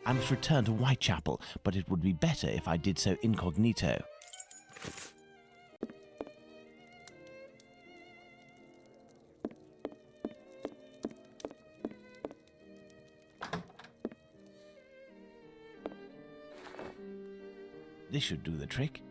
I must return to Whitechapel, but it would be better if I did so incognito. This should do the trick.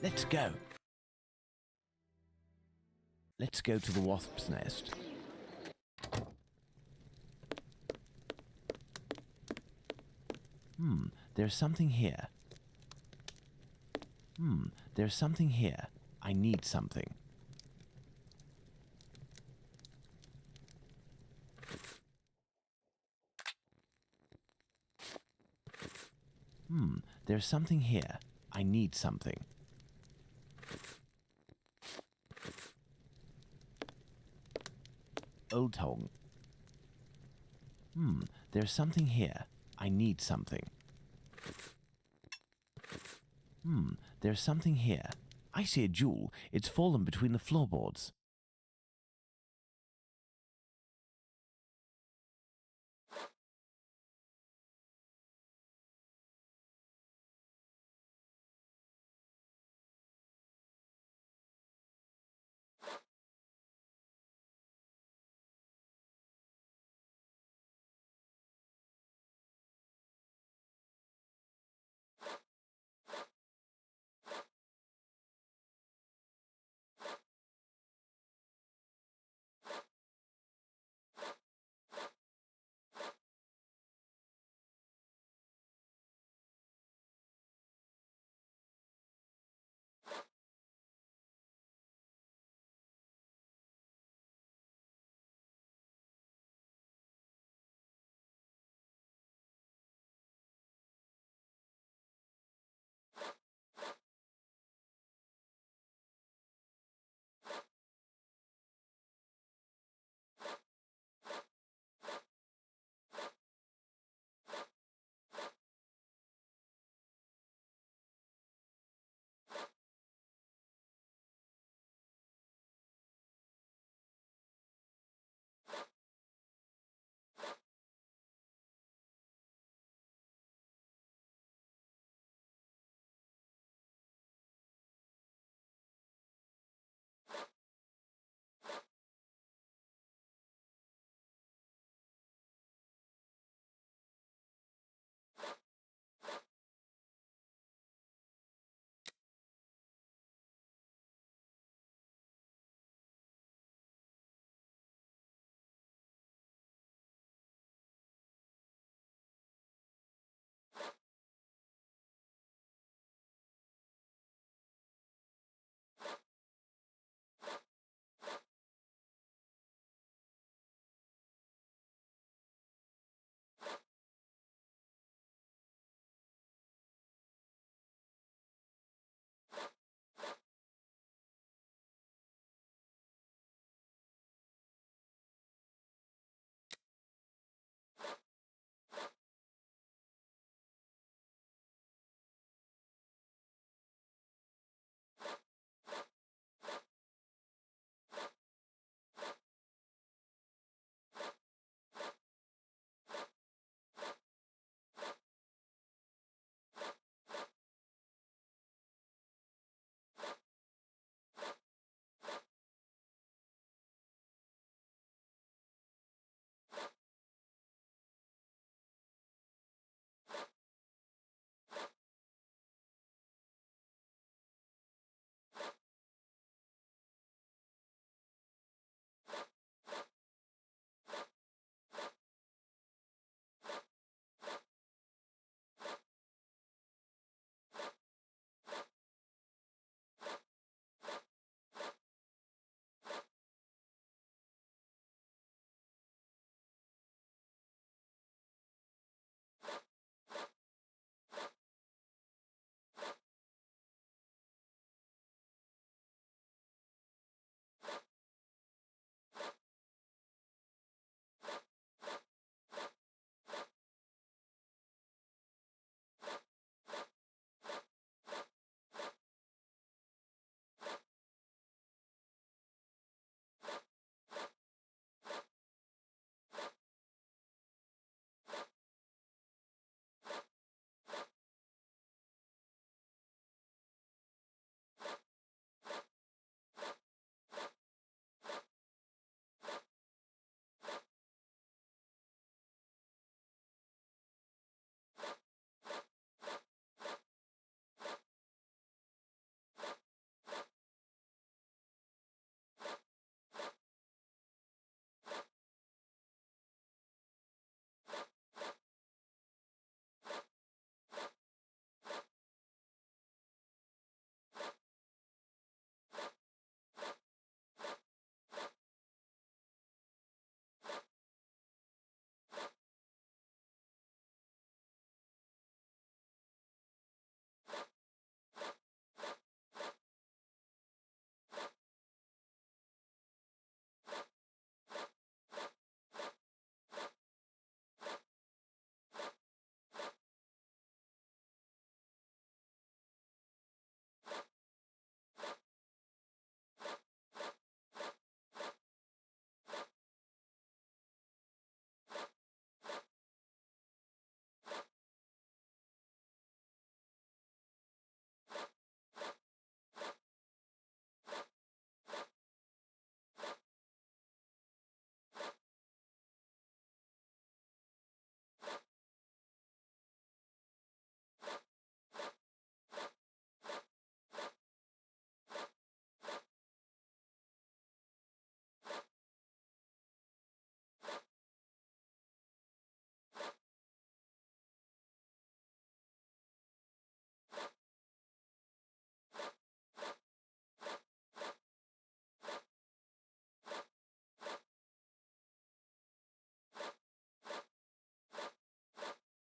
Let's go. Let's go to the wasp's nest. There's something here. There's something here. I need something. There's something here. I need something. Old Tong. There's something here. I need something. There's something here. I see a jewel. It's fallen between the floorboards.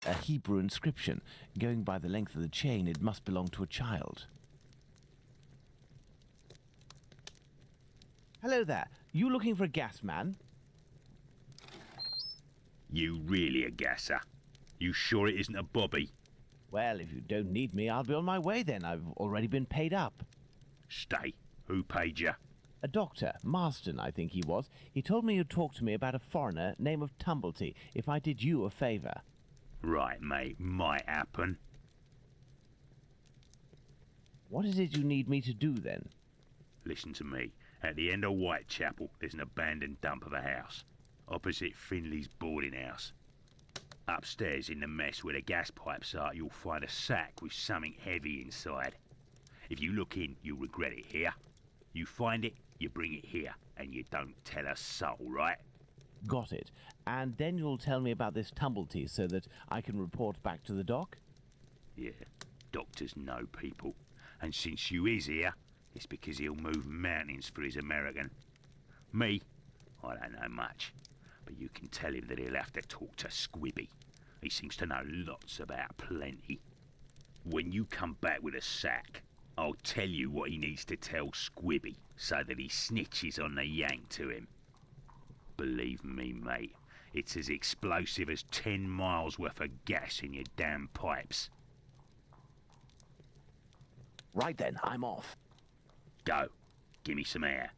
a Hebrew inscription. Going by the length of the chain, it must belong to a child. Hello there. You looking for a gas man? You really a gasser? You sure it isn't a bobby? Well, if you don't need me, I'll be on my way then. I've already been paid up. Stay. Who paid you? A doctor, Marston, I think he was. He told me you'd talk to me about a foreigner, name of Tumblety, if I did you a favour. Right, mate. Might happen. What is it you need me to do, then? Listen to me. At the end of Whitechapel, there's an abandoned dump of a house. Opposite Finley's boarding house. Upstairs in the mess where the gas pipes are, you'll find a sack with something heavy inside. If you look in, you'll regret it here. You find it, you bring it here, and you don't tell a soul, right? Got it. And then you'll tell me about this Tumblety so that I can report back to the doc? Yeah, doctors know people. And since you is here, it's because he'll move mountains for his American. Me, I don't know much. But you can tell him that he'll have to talk to Squibby. He seems to know lots about plenty. When you come back with a sack, I'll tell you what he needs to tell Squibby so that he snitches on the yank to him. Believe me, mate, it's as explosive as 10 miles worth of gas in your damn pipes. Right then, I'm off. Go. Give me some air.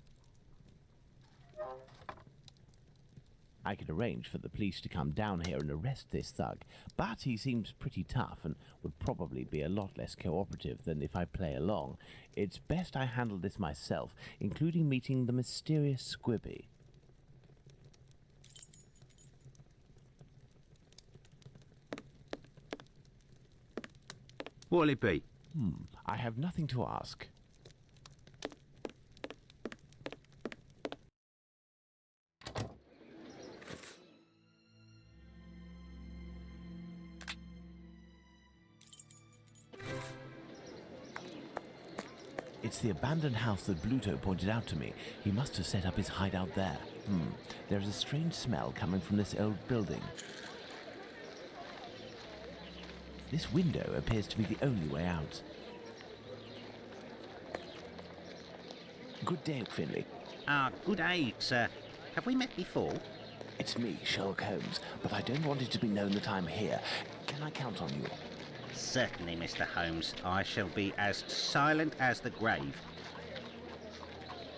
I could arrange for the police to come down here and arrest this thug, but he seems pretty tough and would probably be a lot less cooperative than if I play along. It's best I handle this myself, including meeting the mysterious Squibby. What'll it be? I have nothing to ask. It's the abandoned house that Bluto pointed out to me. He must have set up his hideout there. There's a strange smell coming from this old building. This window appears to be the only way out. Good day, Finley. Good day, sir. Have we met before? It's me, Sherlock Holmes, but I don't want it to be known that I'm here. Can I count on you? Certainly, Mr. Holmes. I shall be as silent as the grave.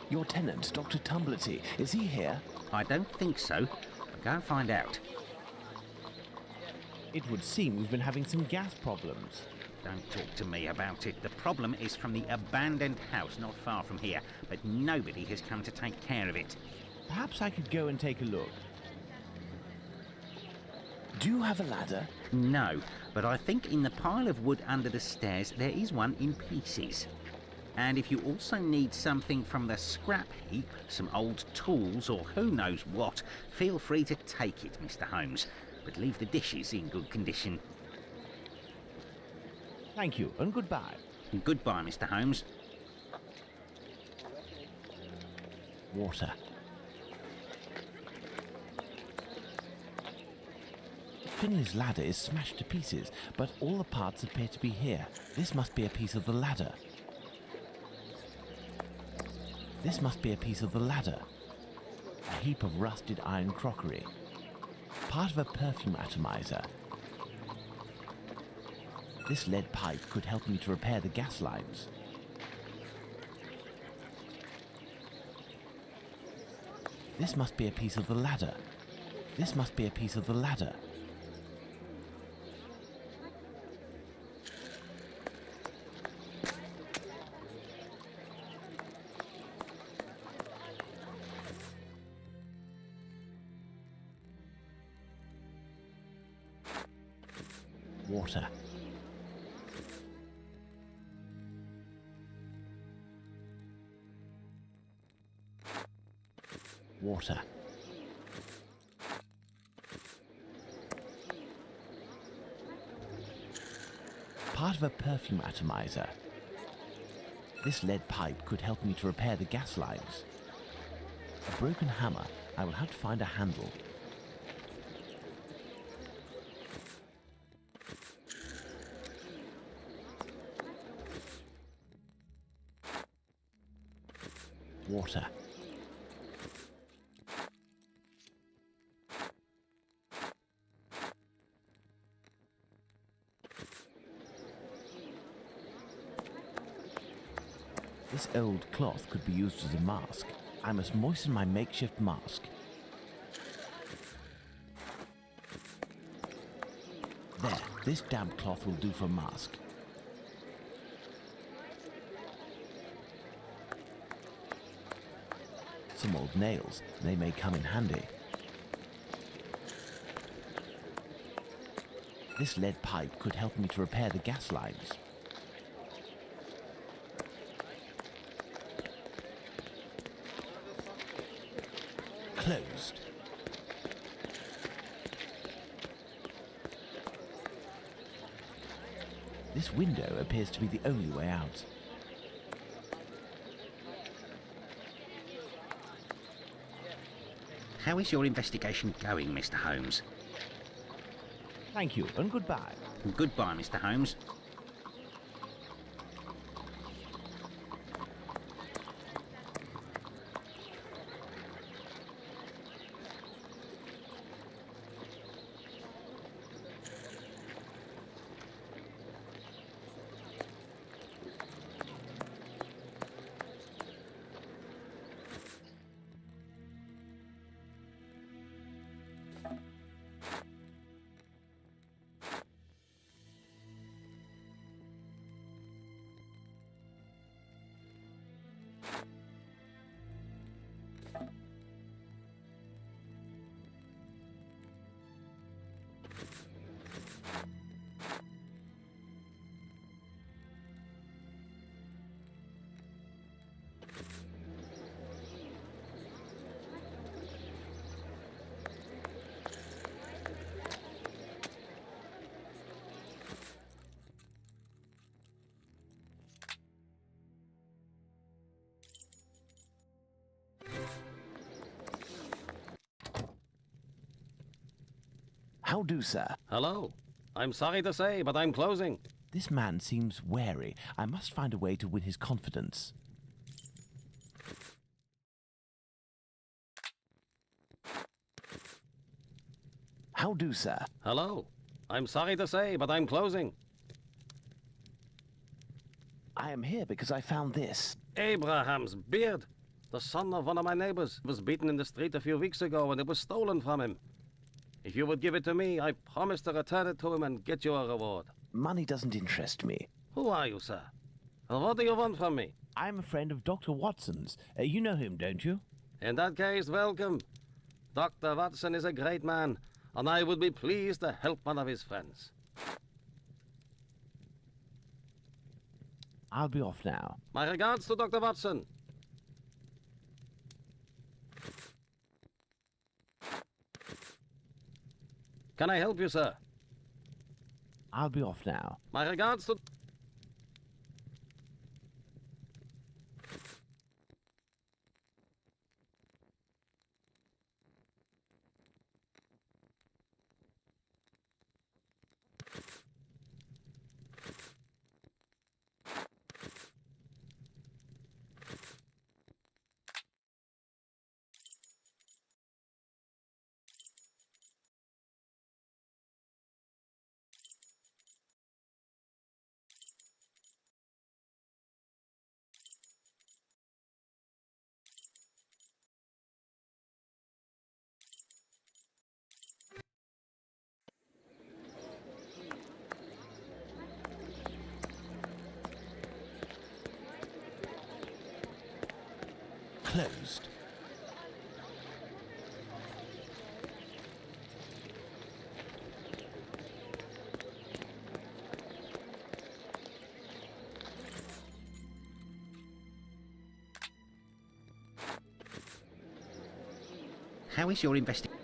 Your tenant, Dr. Tumblety, is he here? I don't think so. But go and find out. It would seem we've been having some gas problems. Don't talk to me about it. The problem is from the abandoned house not far from here, but nobody has come to take care of it. Perhaps I could go and take a look. Do you have a ladder? No, but I think in the pile of wood under the stairs there is one in pieces. And if you also need something from the scrap heap, some old tools or who knows what, feel free to take it, Mr. Holmes. But leave the dishes in good condition. Thank you, and goodbye. Goodbye, Mr. Holmes. Water. Finley's ladder is smashed to pieces, but all the parts appear to be here. This must be a piece of the ladder. This must be a piece of the ladder. A heap of rusted iron crockery. Part of a perfume atomizer. This lead pipe could help me to repair the gas lines. This must be a piece of the ladder. This must be a piece of the ladder. Water. Water. Part of a perfume atomizer. This lead pipe could help me to repair the gas lines. A broken hammer. I will have to find a handle. water. This old cloth could be used as a mask. I must moisten my makeshift mask. There, this damp cloth will do for a mask. Some old nails, they may come in handy. This lead pipe could help me to repair the gas lines. Closed. This window appears to be the only way out. How is your investigation going, Mr. Holmes? Thank you, and goodbye. Goodbye, Mr. Holmes. How do, sir? Hello. I'm sorry to say, but I'm closing. This man seems wary. I must find a way to win his confidence. How do, sir? Hello. I'm sorry to say, but I'm closing. I am here because I found this. Abraham's beard. The son of one of my neighbors was beaten in the street a few weeks ago and it was stolen from him. If you would give it to me, I promise to return it to him and get you a reward. Money doesn't interest me. Who are you, sir? And what do you want from me? I'm a friend of Dr. Watson's. You know him, don't you? In that case, welcome. Dr. Watson is a great man, and I would be pleased to help one of his friends. I'll be off now. My regards to Dr. Watson. Can I help you, sir? I'll be off now. My regards to... Closed. How is your investigation?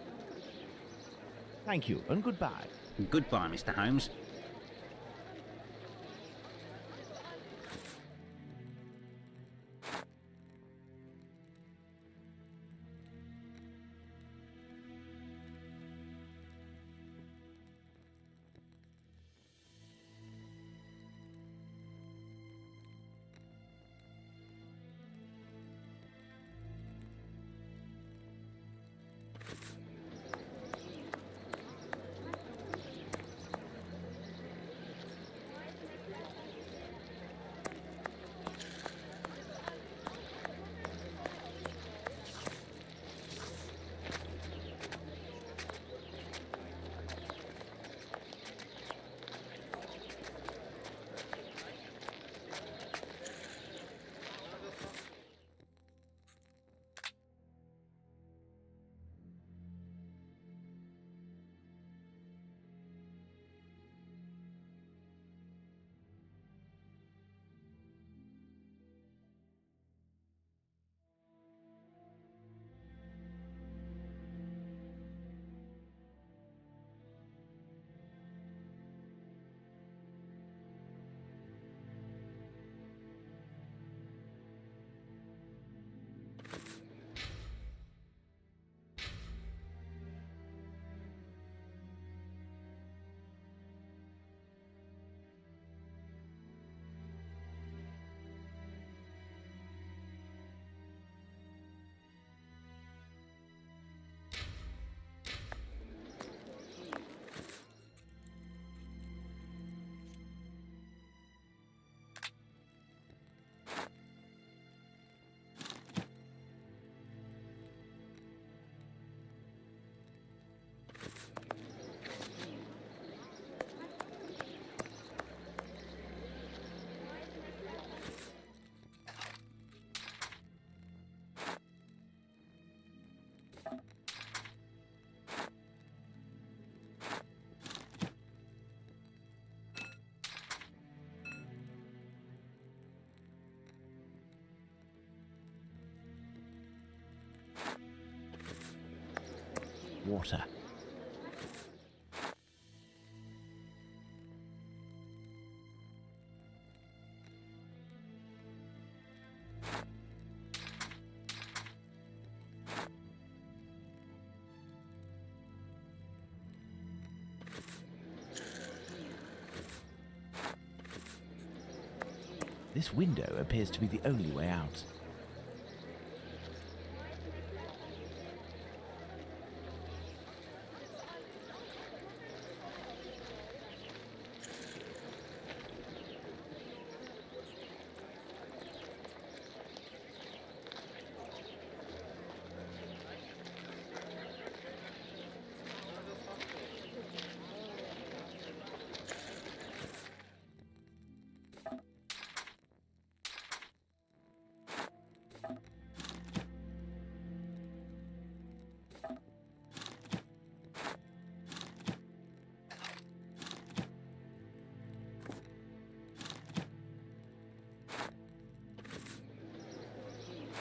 Thank you, and goodbye. Goodbye, Mr. Holmes. water. This window appears to be the only way out.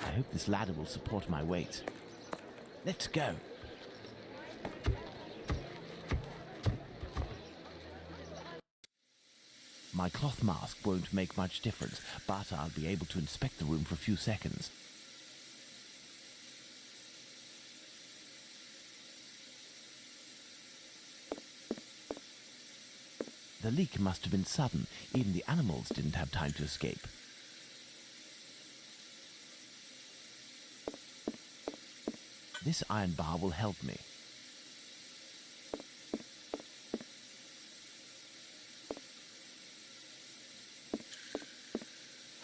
I hope this ladder will support my weight. Let's go. My cloth mask won't make much difference, but I'll be able to inspect the room for a few seconds. The leak must have been sudden. Even the animals didn't have time to escape. This iron bar will help me.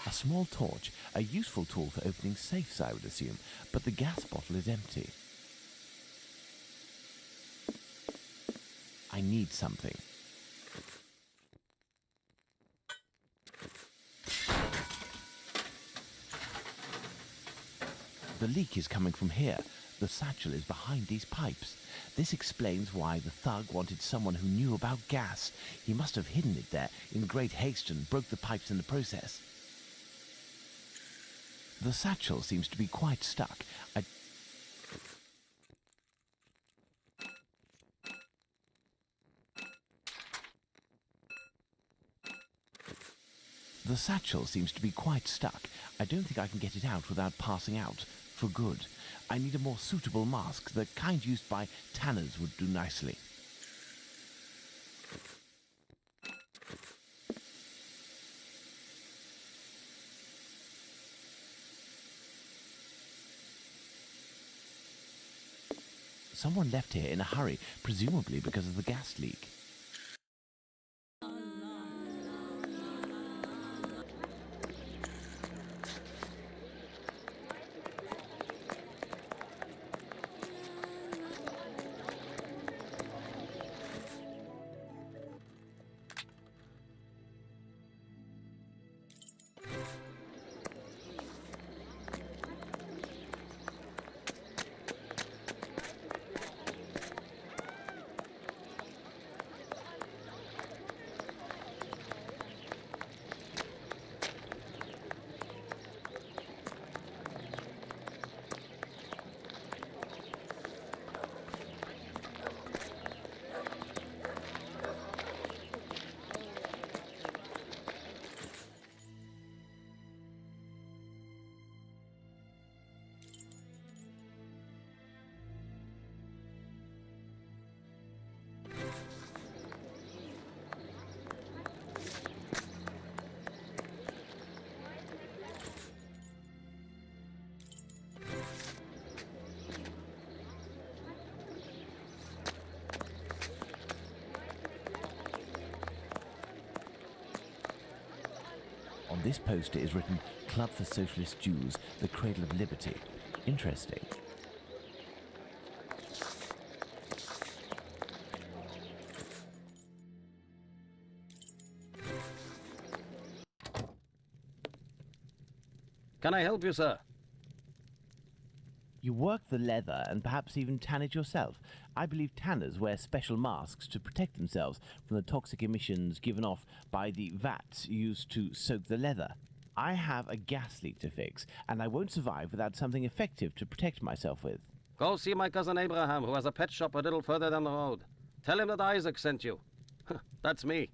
A small torch, a useful tool for opening safes, I would assume, but the gas bottle is empty. I need something. The leak is coming from here. The satchel is behind these pipes. This explains why the thug wanted someone who knew about gas. He must have hidden it there in great haste and broke the pipes in the process. The satchel seems to be quite stuck. The satchel seems to be quite stuck. I don't think I can get it out without passing out for good. I need a more suitable mask. The kind used by tanners would do nicely. Someone left here in a hurry, presumably because of the gas leak. On this poster is written, Club for Socialist Jews, the Cradle of Liberty. Interesting. Can I help you, sir? You work the leather and perhaps even tan it yourself. I believe tanners wear special masks to protect themselves from the toxic emissions given off by the vats used to soak the leather. I have a gas leak to fix, and I won't survive without something effective to protect myself with. Go see my cousin Abraham, who has a pet shop a little further down the road. Tell him that Isaac sent you. That's me.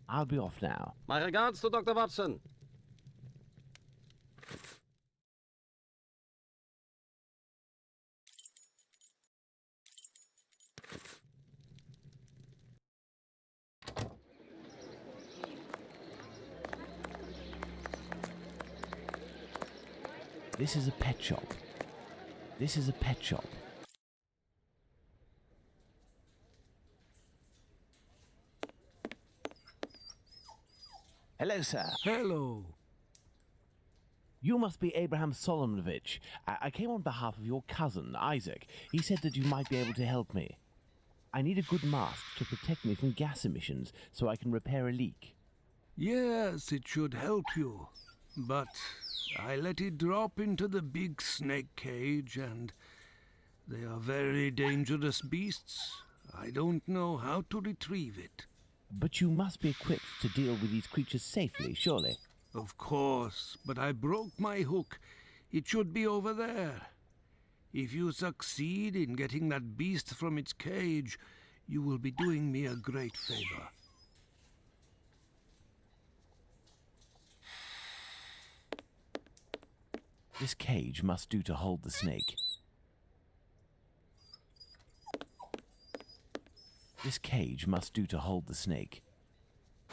I'll be off now. My regards to Dr. Watson. This is a pet shop. This is a pet shop. Hello, sir. Hello. You must be Abraham Solomonovich. I came on behalf of your cousin, Isaac. He said that you might be able to help me. I need a good mask to protect me from gas emissions so I can repair a leak. Yes, it should help you. But I let it drop into the big snake cage, and they are very dangerous beasts. I don't know how to retrieve it. But you must be equipped to deal with these creatures safely, surely. Of course, but I broke my hook. It should be over there. If you succeed in getting that beast from its cage, you will be doing me a great favor. This cage must do to hold the snake. This cage must do to hold the snake.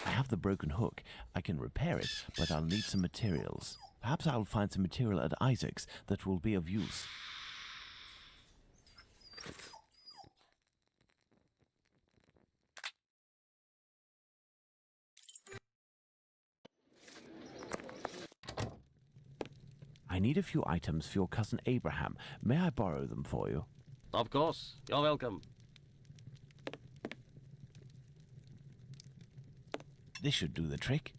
I have the broken hook. I can repair it, but I'll need some materials. Perhaps I'll find some material at Isaac's that will be of use. I need a few items for your cousin Abraham. May I borrow them for you? Of course. You're welcome. This should do the trick.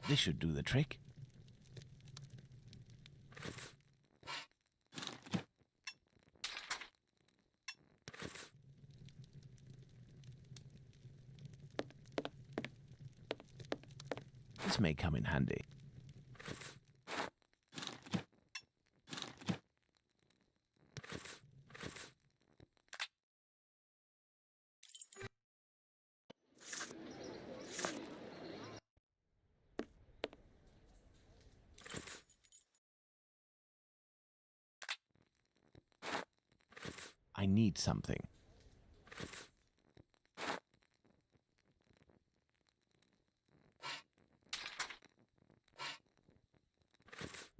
This should do the trick. This may come in handy. I need something.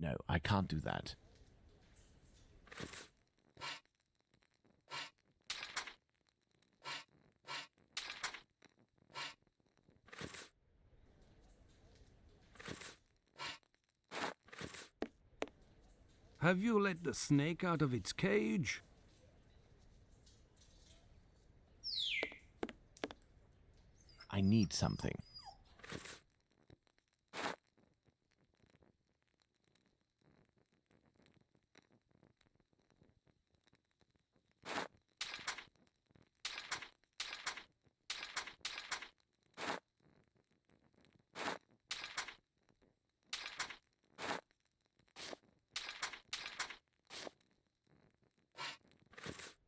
No, I can't do that. Have you let the snake out of its cage? I need something.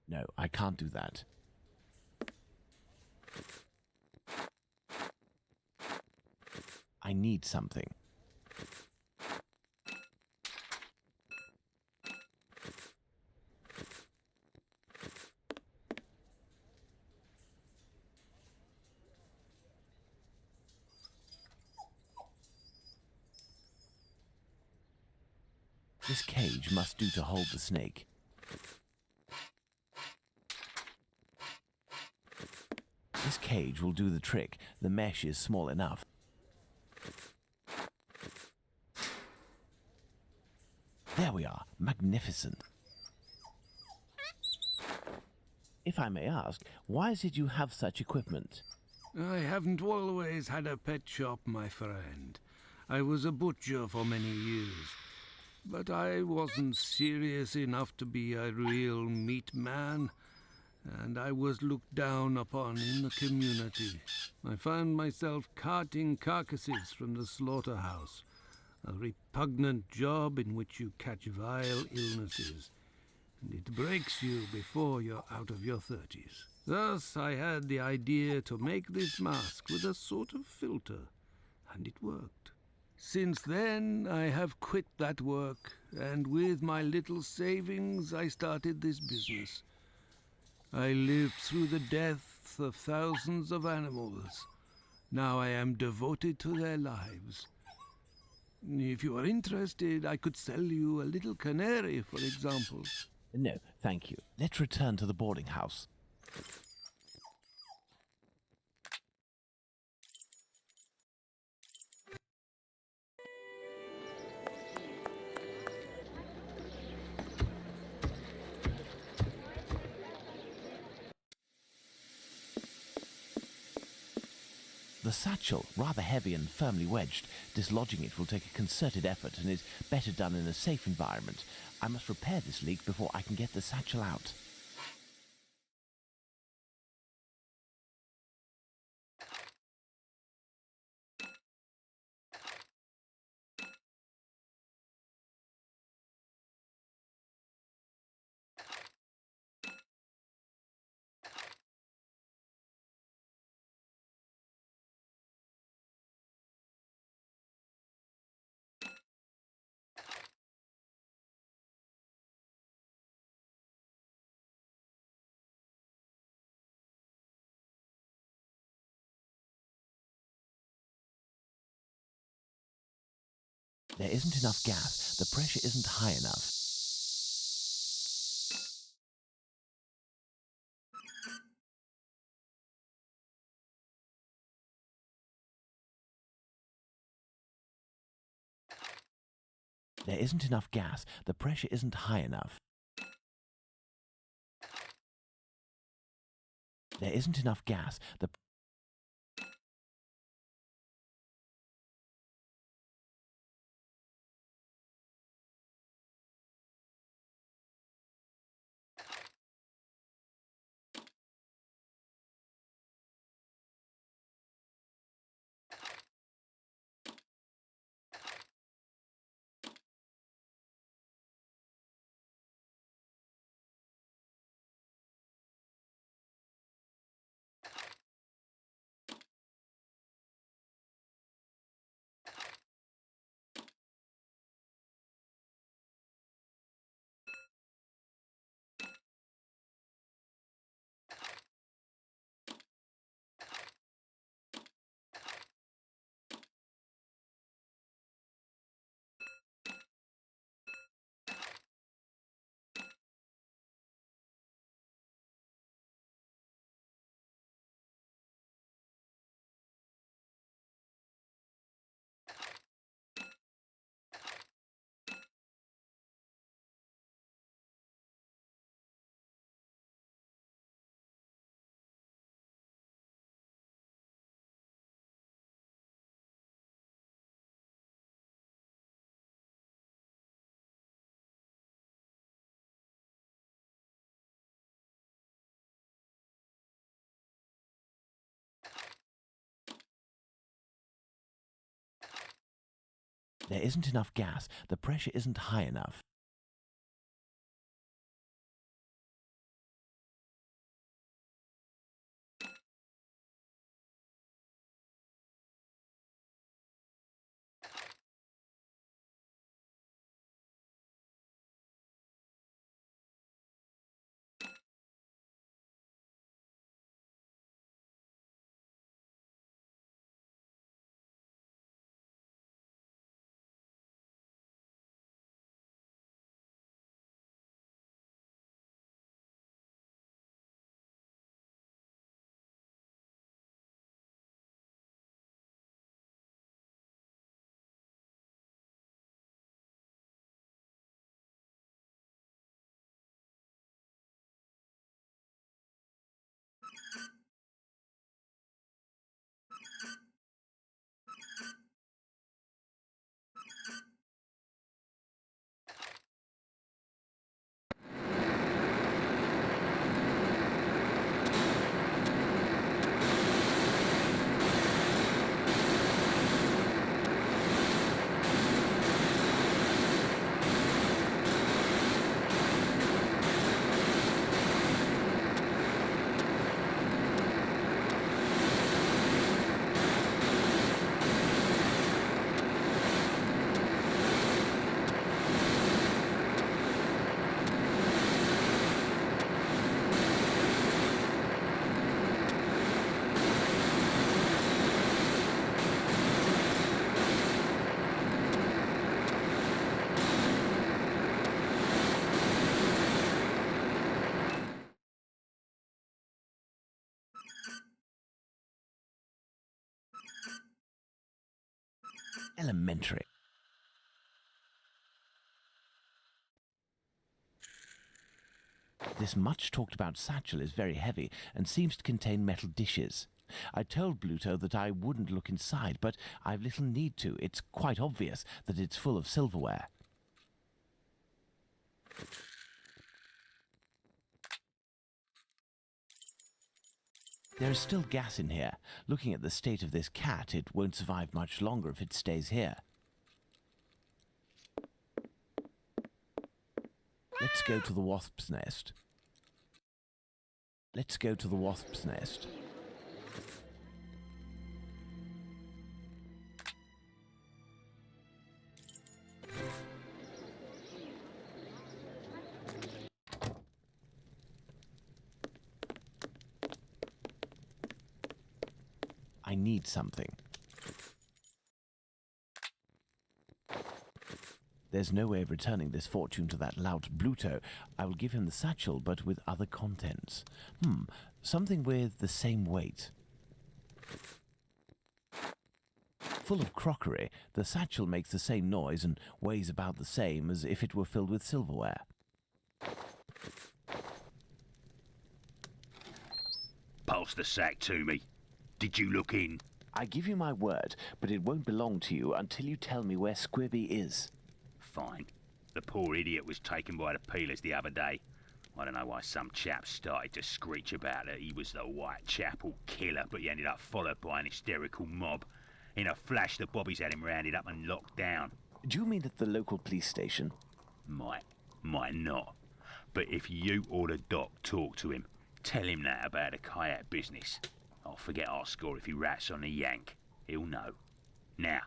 No, I can't do that. I need something. This cage must do to hold the snake. This cage will do the trick. The mesh is small enough. There we are. Magnificent. If I may ask, why is it you have such equipment? I haven't always had a pet shop, my friend. I was a butcher for many years. but I wasn't serious enough to be a real meat man, and I was looked down upon in the community. I found myself carting carcasses from the slaughterhouse, a repugnant job in which you catch vile illnesses, and it breaks you before you're out of your 30s. Thus, I had the idea to make this mask with a sort of filter, and it worked. Since then, I have quit that work, and with my little savings, I started this business. I lived through the deaths of thousands of animals. Now I am devoted to their lives. If you are interested, I could sell you a little canary, for example. No, thank you. Let's return to the boarding house. The satchel, rather heavy and firmly wedged. Dislodging it will take a concerted effort and is better done in a safe environment. I must repair this leak before I can get the satchel out. There isn't enough gas. The pressure isn't high enough. There isn't enough gas. The pressure isn't high enough. There isn't enough gas. There isn't enough gas. The pressure isn't high enough. Elementary. This much talked about satchel is very heavy and seems to contain metal dishes. I told Bluto that I wouldn't look inside, but I've little need to. It's quite obvious that it's full of silverware. There is still gas in here. Looking at the state of this cat, it won't survive much longer if it stays here. Let's go to the wasp's nest. Let's go to the wasp's nest. I need something. There's no way of returning this fortune to that lout Bluto. I will give him the satchel, but with other contents. Something with the same weight. Full of crockery, the satchel makes the same noise and weighs about the same as if it were filled with silverware. Pass the sack to me. Did you look in? I give you my word, but it won't belong to you until you tell me where Squibby is. Fine. The poor idiot was taken by the peelers the other day. I don't know why some chap started to screech about it. He was the Whitechapel killer, but he ended up followed by an hysterical mob. In a flash, the bobbies had him rounded up and locked down. Do you mean at the local police station? Might not. But if you or the doc talk to him, tell him that about the kayak business. I'll forget our score if he rats on the yank. He'll know. Now,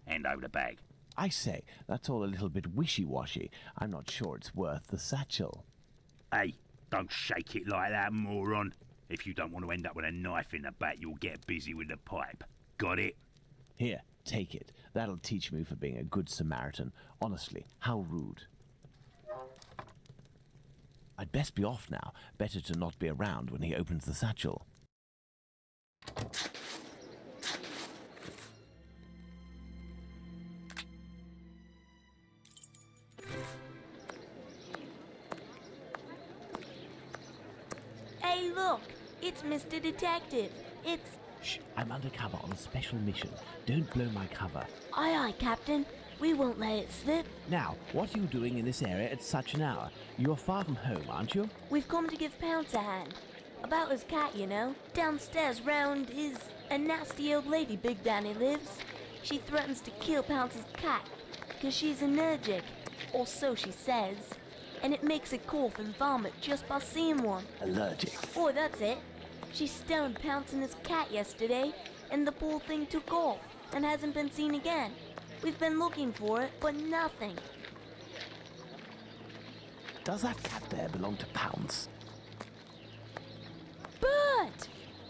hand over the bag. I say, that's all a little bit wishy-washy. I'm not sure it's worth the satchel. Hey, don't shake it like that, moron. If you don't want to end up with a knife in the back, you'll get busy with the pipe. Got it? Here, take it. That'll teach me for being a good Samaritan. Honestly, how rude. I'd best be off now. Better to not be around when he opens the satchel. Hey, look! It's Mr. Detective. It's... Shh, I'm undercover on a special mission. Don't blow my cover. Aye, aye, Captain. We won't let it slip. Now, what are you doing in this area at such an hour? You're far from home, aren't you? We've come to give Pounce a hand. About his cat, you know. Downstairs round is a nasty old lady Big Danny lives. She threatens to kill Pounce's cat, 'cause she's allergic, or so she says. And it makes it cough and vomit just by seeing one. Allergic. Oh, that's it. She stoned Pounce and his cat yesterday, and the poor thing took off and hasn't been seen again. We've been looking for it, but nothing. Does that cat there belong to Pounce? Bert!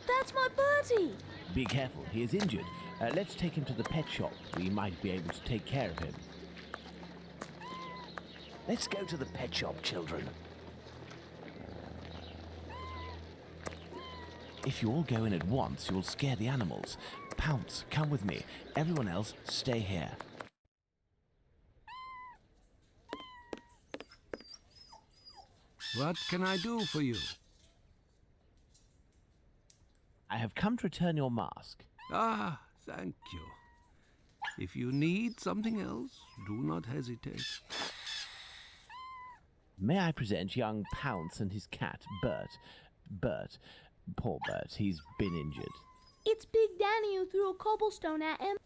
That's my Bertie! Be careful, he is injured. Let's take him to the pet shop. We might be able to take care of him. Let's go to the pet shop, children. If you all go in at once, you'll scare the animals. Pounce, come with me. Everyone else, stay here. What can I do for you? I have come to return your mask. Ah, thank you. If you need something else, do not hesitate. May I present young Pounce and his cat, Bert. Bert. Poor Bert, he's been injured. It's Big Danny who threw a cobblestone at him.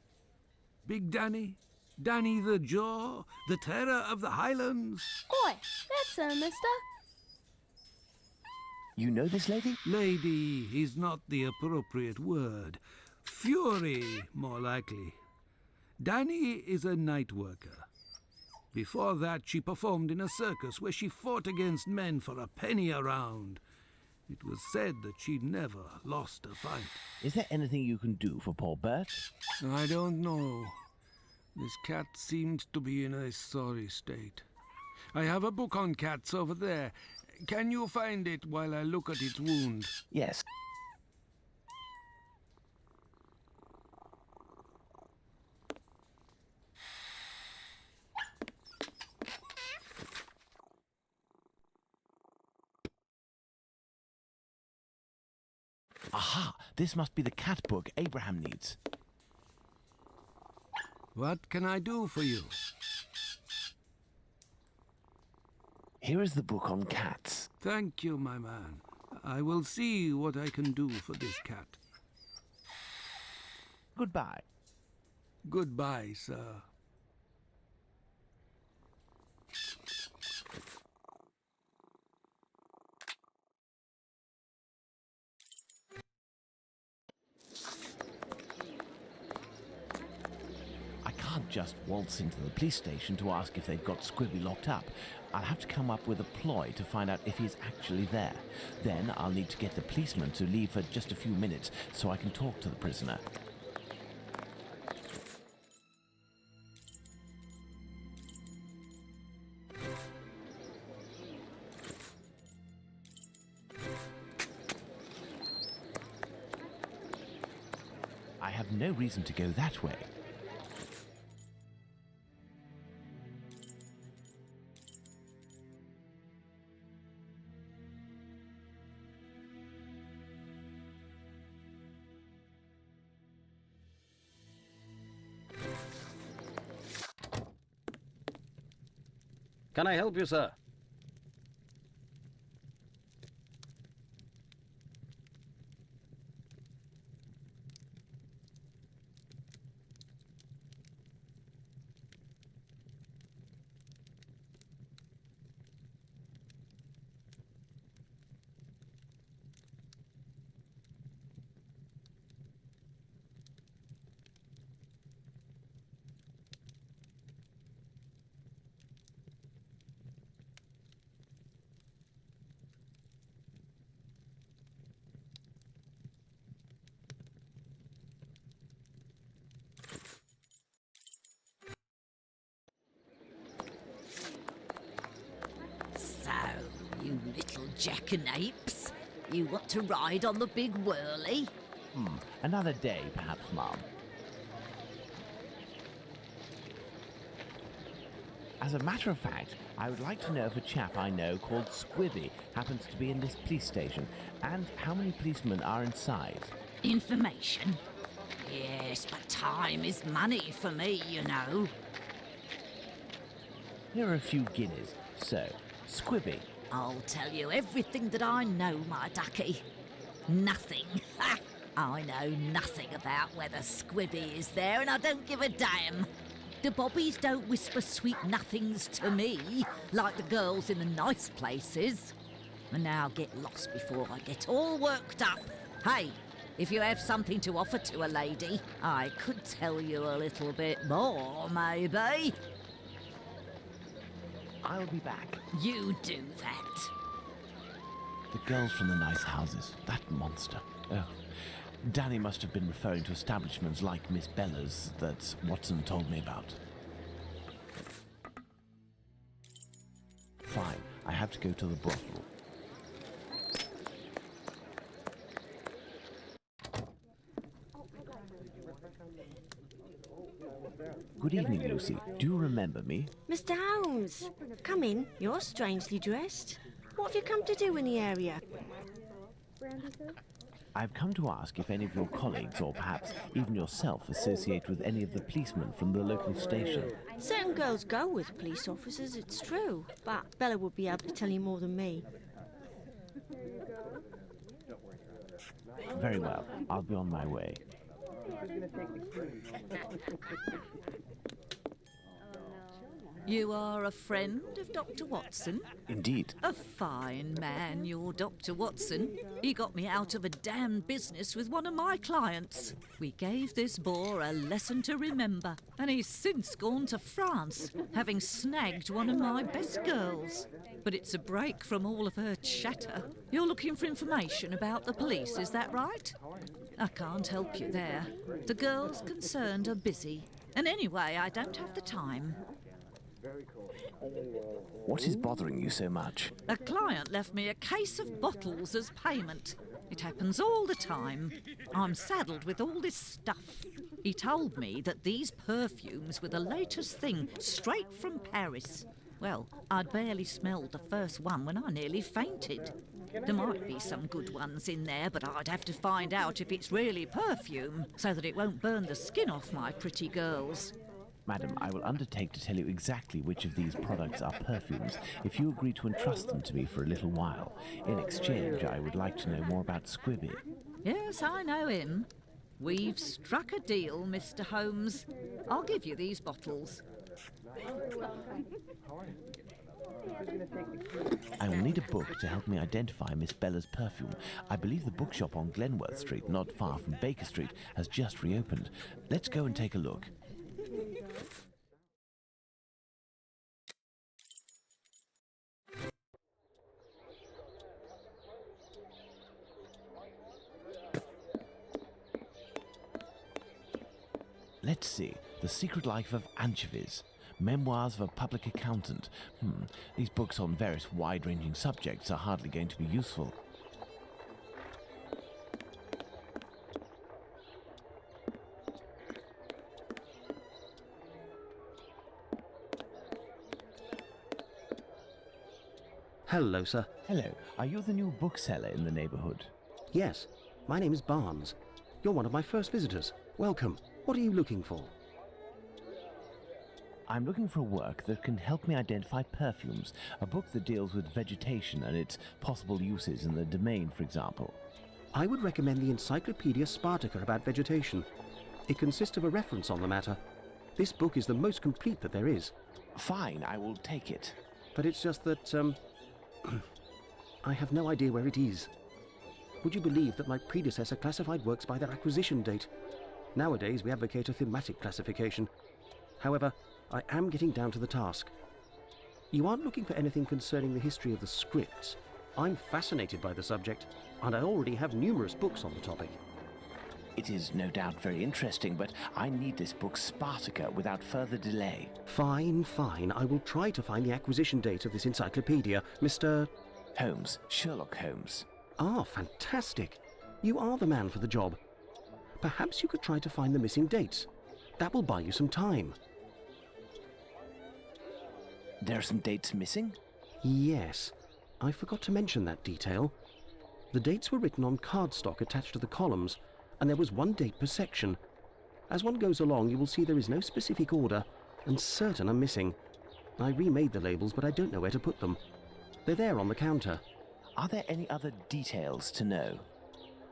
Big Danny? Danny the Jaw? The terror of the Highlands? Oi, that's so, mister. You know this lady? Lady is not the appropriate word. Fury, more likely. Danny is a night worker. Before that, she performed in a circus where she fought against men for a penny a round. It was said that she never lost a fight. Is there anything you can do for poor Bert? I don't know. This cat seems to be in a sorry state. I have a book on cats over there. Can you find it while I look at its wound? Yes. Aha! This must be the cat book Abraham needs. What can I do for you? Here is the book on cats. Thank you, my man. I will see what I can do for this cat. Goodbye. Goodbye, sir. I can't just waltz into the police station to ask if they've got Squibby locked up. I'll have to come up with a ploy to find out if he's actually there. Then I'll need to get the policeman to leave for just a few minutes so I can talk to the prisoner. I have no reason to go that way. Can I help you, sir? So, you little jackanapes, you want to ride on the big whirly? Another day, perhaps, Mom. As a matter of fact, I would like to know if a chap I know called Squibby happens to be in this police station, and how many policemen are inside. Information? Yes, but time is money for me, you know. Here are a few guineas. So, Squibby. I'll tell you everything that I know, my ducky. Nothing. Ha! I know nothing about whether Squibby is there, and I don't give a damn. The bobbies don't whisper sweet nothings to me, like the girls in the nice places. And now get lost before I get all worked up. Hey, if you have something to offer to a lady, I could tell you a little bit more, maybe. I'll be back. You do that. The girls from the nice houses. That monster. Oh. Danny must have been referring to establishments like Miss Bella's that Watson told me about. Fine, I have to go to the brothel. Good evening, Lucy. Do you remember me? Mr. Holmes, come in. You're strangely dressed. What have you come to do in the area? I've come to ask if any of your colleagues, or perhaps even yourself, associate with any of the policemen from the local station. Certain girls go with police officers, it's true, but Bella would be able to tell you more than me. Very well, I'll be on my way. You are a friend of Dr. Watson? Indeed. A fine man, your Dr. Watson. He got me out of a damn business with one of my clients. We gave this boar a lesson to remember, and he's since gone to France, having snagged one of my best girls. But it's a break from all of her chatter. You're looking for information about the police, is that right? I can't help you there. The girls concerned are busy. And anyway, I don't have the time. What is bothering you so much? A client left me a case of bottles as payment. It happens all the time. I'm saddled with all this stuff. He told me that these perfumes were the latest thing, straight from Paris. Well, I'd barely smelled the first one when I nearly fainted. There might be some good ones in there, but I'd have to find out if it's really perfume, so that it won't burn the skin off my pretty girls. Madam, I will undertake to tell you exactly which of these products are perfumes if you agree to entrust them to me for a little while. In exchange, I would like to know more about Squibby. Yes, I know him. We've struck a deal, Mr. Holmes. I'll give you these bottles. I will need a book to help me identify Miss Bella's perfume. I believe the bookshop on Glenworth Street, not far from Baker Street, has just reopened. Let's go and take a look. Let's see. The Secret Life of Anchovies. Memoirs of a Public Accountant. These books on various wide-ranging subjects are hardly going to be useful. Hello, sir. Hello. Are you the new bookseller in the neighborhood? Yes, my name is Barnes. You're one of my first visitors. Welcome. What are you looking for? I'm looking for a work that can help me identify perfumes. A book that deals with vegetation and its possible uses in the domain, for example. I would recommend the Encyclopedia Spartacus about vegetation. It consists of a reference on the matter. This book is the most complete that there is. Fine, I will take it. But it's just that, I have no idea where it is. Would you believe that my predecessor classified works by their acquisition date? Nowadays, we advocate a thematic classification. However, I am getting down to the task. You aren't looking for anything concerning the history of the scripts. I'm fascinated by the subject, and I already have numerous books on the topic. It is no doubt very interesting, but I need this book Spartacus without further delay. Fine, fine. I will try to find the acquisition date of this encyclopedia, Mr. Holmes, Sherlock Holmes. Ah, fantastic. You are the man for the job. Perhaps you could try to find the missing dates. That will buy you some time. There are some dates missing? Yes. I forgot to mention that detail. The dates were written on cardstock attached to the columns, and there was one date per section. As one goes along, you will see there is no specific order, and certain are missing. I remade the labels, but I don't know where to put them. They're there on the counter. Are there any other details to know?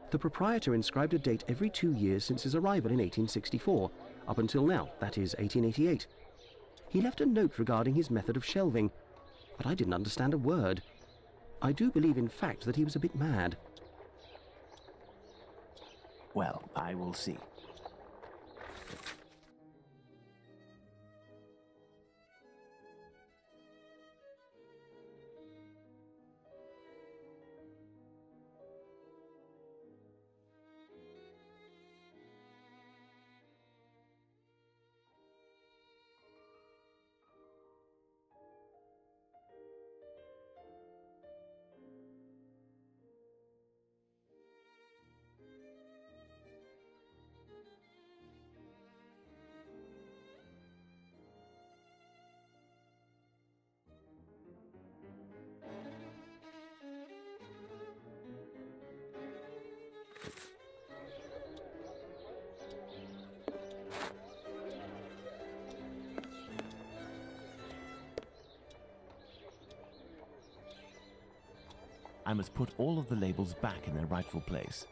The proprietor inscribed a date every 2 years since his arrival in 1864, up until now, that is 1888. He left a note regarding his method of shelving, but I didn't understand a word. I do believe, in fact, that he was a bit mad. Well, I will see. I must put all of the labels back in their rightful place.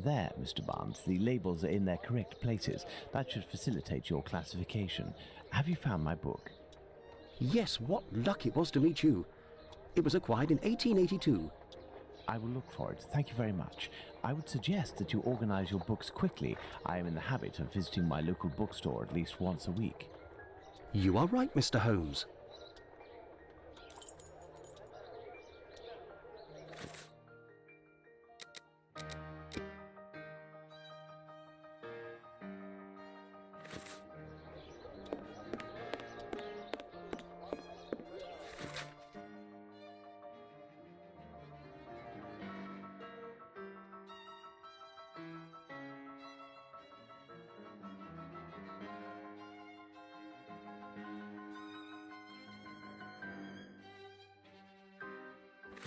There, Mr. Barnes, the labels are in their correct places. That should facilitate your classification. Have you found my book? Yes, what luck it was to meet you. It was acquired in 1882. I will look for it. Thank you very much. I would suggest that you organize your books quickly. I am in the habit of visiting my local bookstore at least once a week. You are right, Mr. Holmes.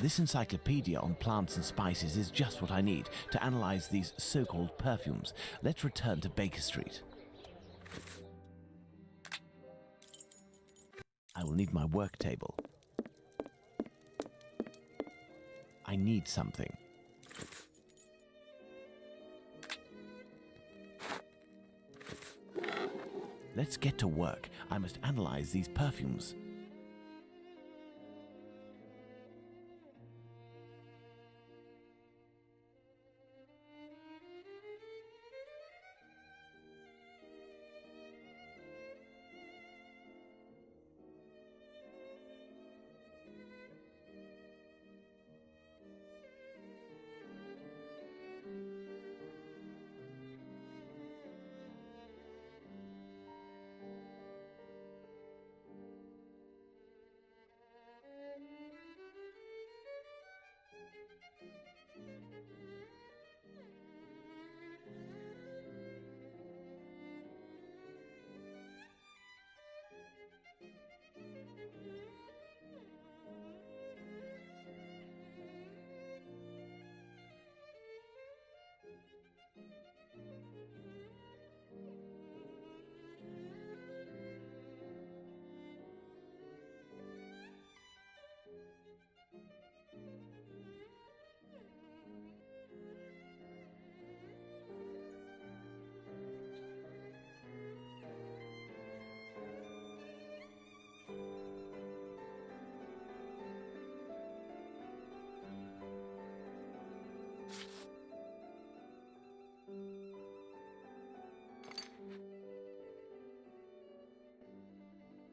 This encyclopedia on plants and spices is just what I need to analyze these so-called perfumes. Let's return to Baker Street. I will need my work table. I need something. Let's get to work. I must analyze these perfumes.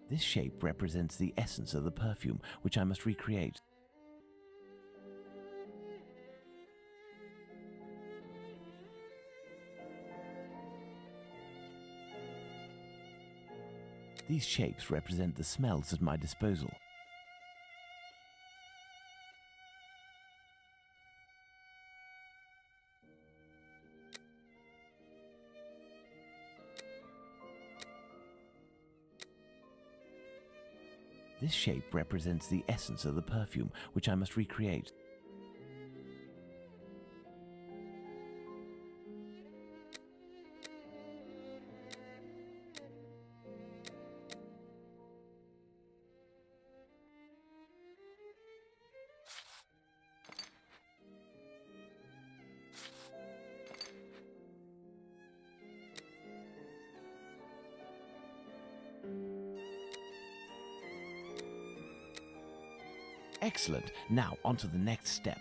This shape represents the essence of the perfume, which I must recreate. These shapes represent the smells at my disposal. This shape represents the essence of the perfume, which I must recreate. Excellent. Now, on to the next step.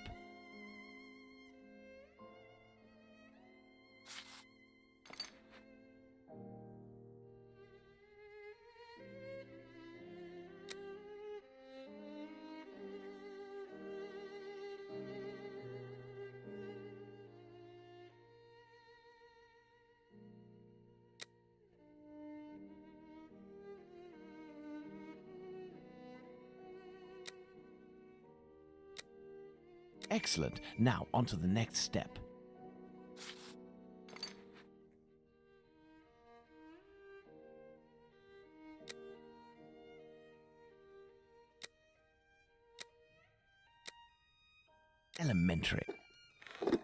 Excellent. Now, on to the next step. Elementary.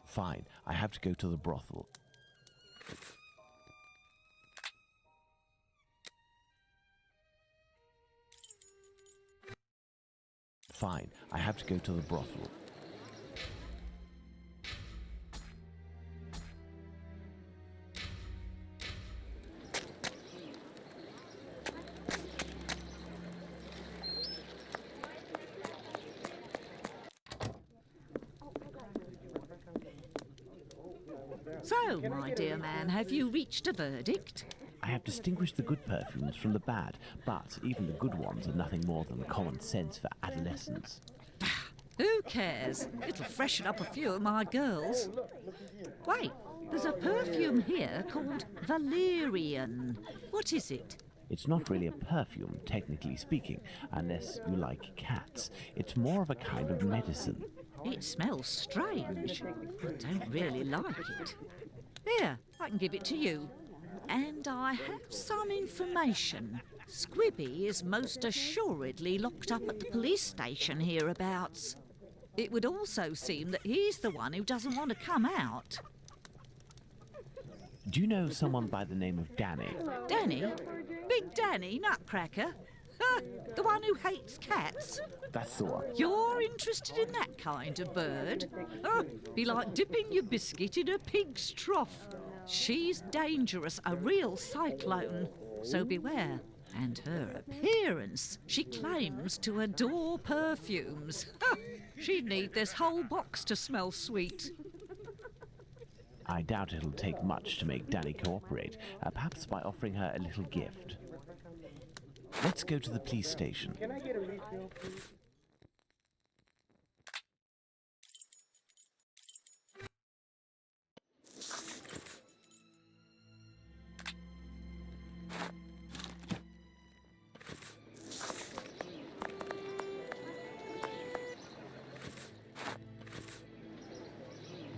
Fine, I have to go to the brothel. Fine, I have to go to the brothel. So, my dear man, have you reached a verdict? I have distinguished the good perfumes from the bad, but even the good ones are nothing more than common sense for adolescents. Who cares? It'll freshen up a few of my girls. Wait, there's a perfume here called Valerian. What is it? It's not really a perfume, technically speaking, unless you like cats. It's more of a kind of medicine. It smells strange. I don't really like it. Here, I can give it to you. And I have some information. Squibby is most assuredly locked up at the police station hereabouts. It would also seem that he's the one who doesn't want to come out. Do you know someone by the name of Danny? Danny? Big Danny, Nutcracker? The one who hates cats? That's the one. You're interested in that kind of bird? Be like dipping your biscuit in a pig's trough. She's dangerous, a real cyclone. So beware. And her appearance. She claims to adore perfumes. She'd need this whole box to smell sweet. I doubt it'll take much to make Danny cooperate, perhaps by offering her a little gift. Let's go to the police station. Can I get a refill?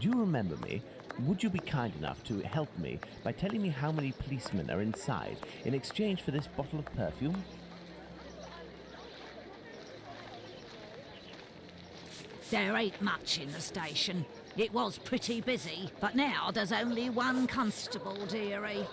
Do you remember me? Would you be kind enough to help me by telling me how many policemen are inside in exchange for this bottle of perfume? There ain't much in the station. It was pretty busy, but now there's only one constable, dearie.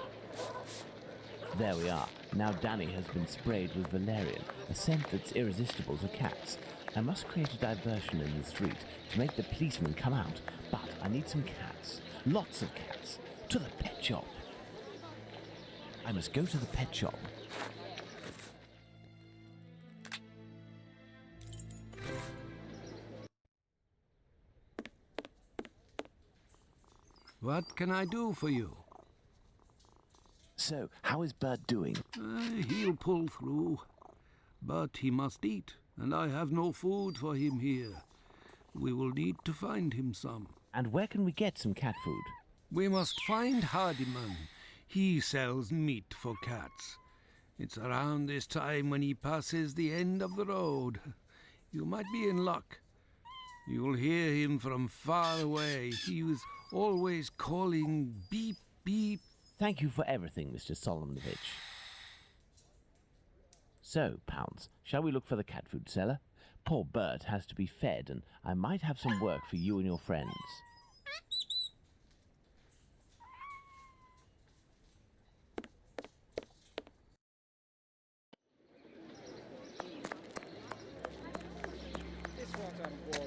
There we are. Now Danny has been sprayed with valerian, a scent that's irresistible to cats. I must create a diversion in the street to make the policemen come out, but I need some cats. Lots of cats. To the pet shop. I must go to the pet shop. What can I do for you? So, how is Bert doing? He'll pull through. But he must eat, and I have no food for him here. We will need to find him some. And where can we get some cat food? We must find Hardiman. He sells meat for cats. It's around this time when he passes the end of the road. You might be in luck. You'll hear him from far away. He was always calling beep, beep. Thank you for everything, Mr. Solomonovich. So, Pounds, shall we look for the cat food seller? Poor Bert has to be fed, and I might have some work for you and your friends.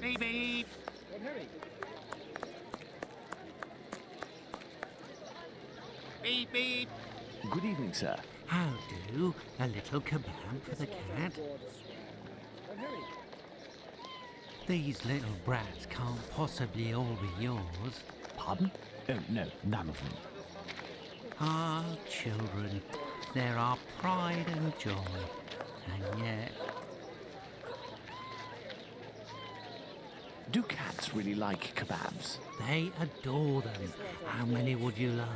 Beep, beep. Beep, beep. Good evening, sir. How do? A little kebab for the cat? These little brats can't possibly all be yours. Pardon? Oh, no, none of them. Ah, children, they're our pride and joy. And yet... Do cats really like kebabs? They adore them. How many would you like?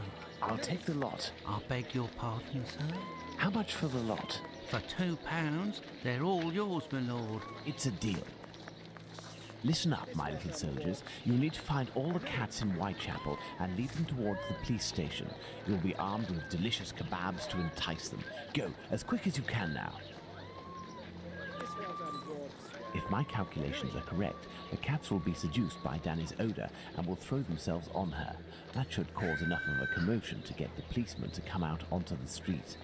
I'll take the lot. I beg your pardon, sir? How much for the lot? For £2, they're all yours, my lord. It's a deal. Listen up, my little soldiers. You'll need to find all the cats in Whitechapel and lead them towards the police station. You'll be armed with delicious kebabs to entice them. Go, as quick as you can now. If my calculations are correct, the cats will be seduced by Danny's odour and will throw themselves on her. That should cause enough of a commotion to get the policeman to come out onto the street.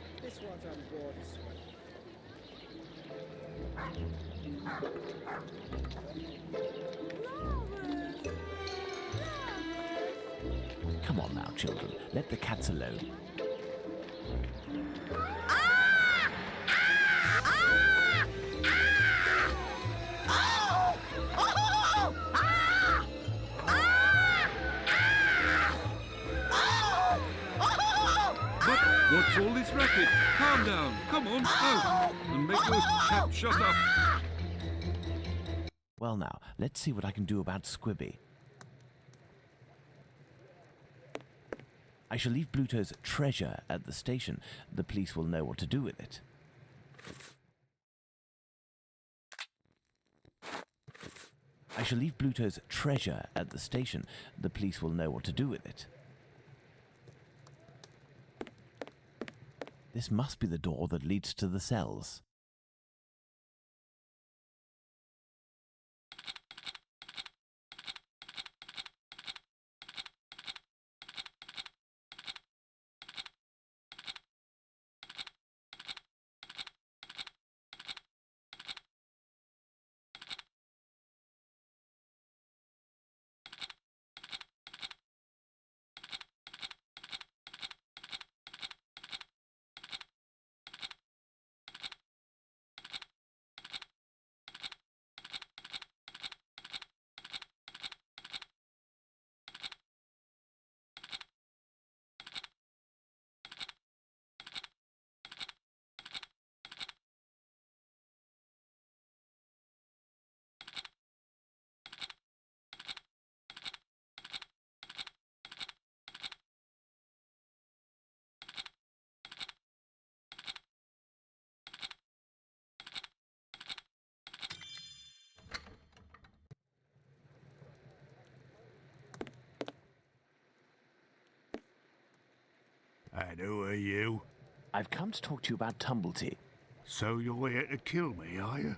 Come on now, children. Let the cats alone. What's all this racket? Calm down. Come on, out. And make those chaps shut up. Well now, let's see what I can do about Squibby. I shall leave Bluto's treasure at the station. The police will know what to do with it. I shall leave Bluto's treasure at the station. The police will know what to do with it. This must be the door that leads to the cells. And who are you? I've come to talk to you about Tumblety. So you're here to kill me, are you?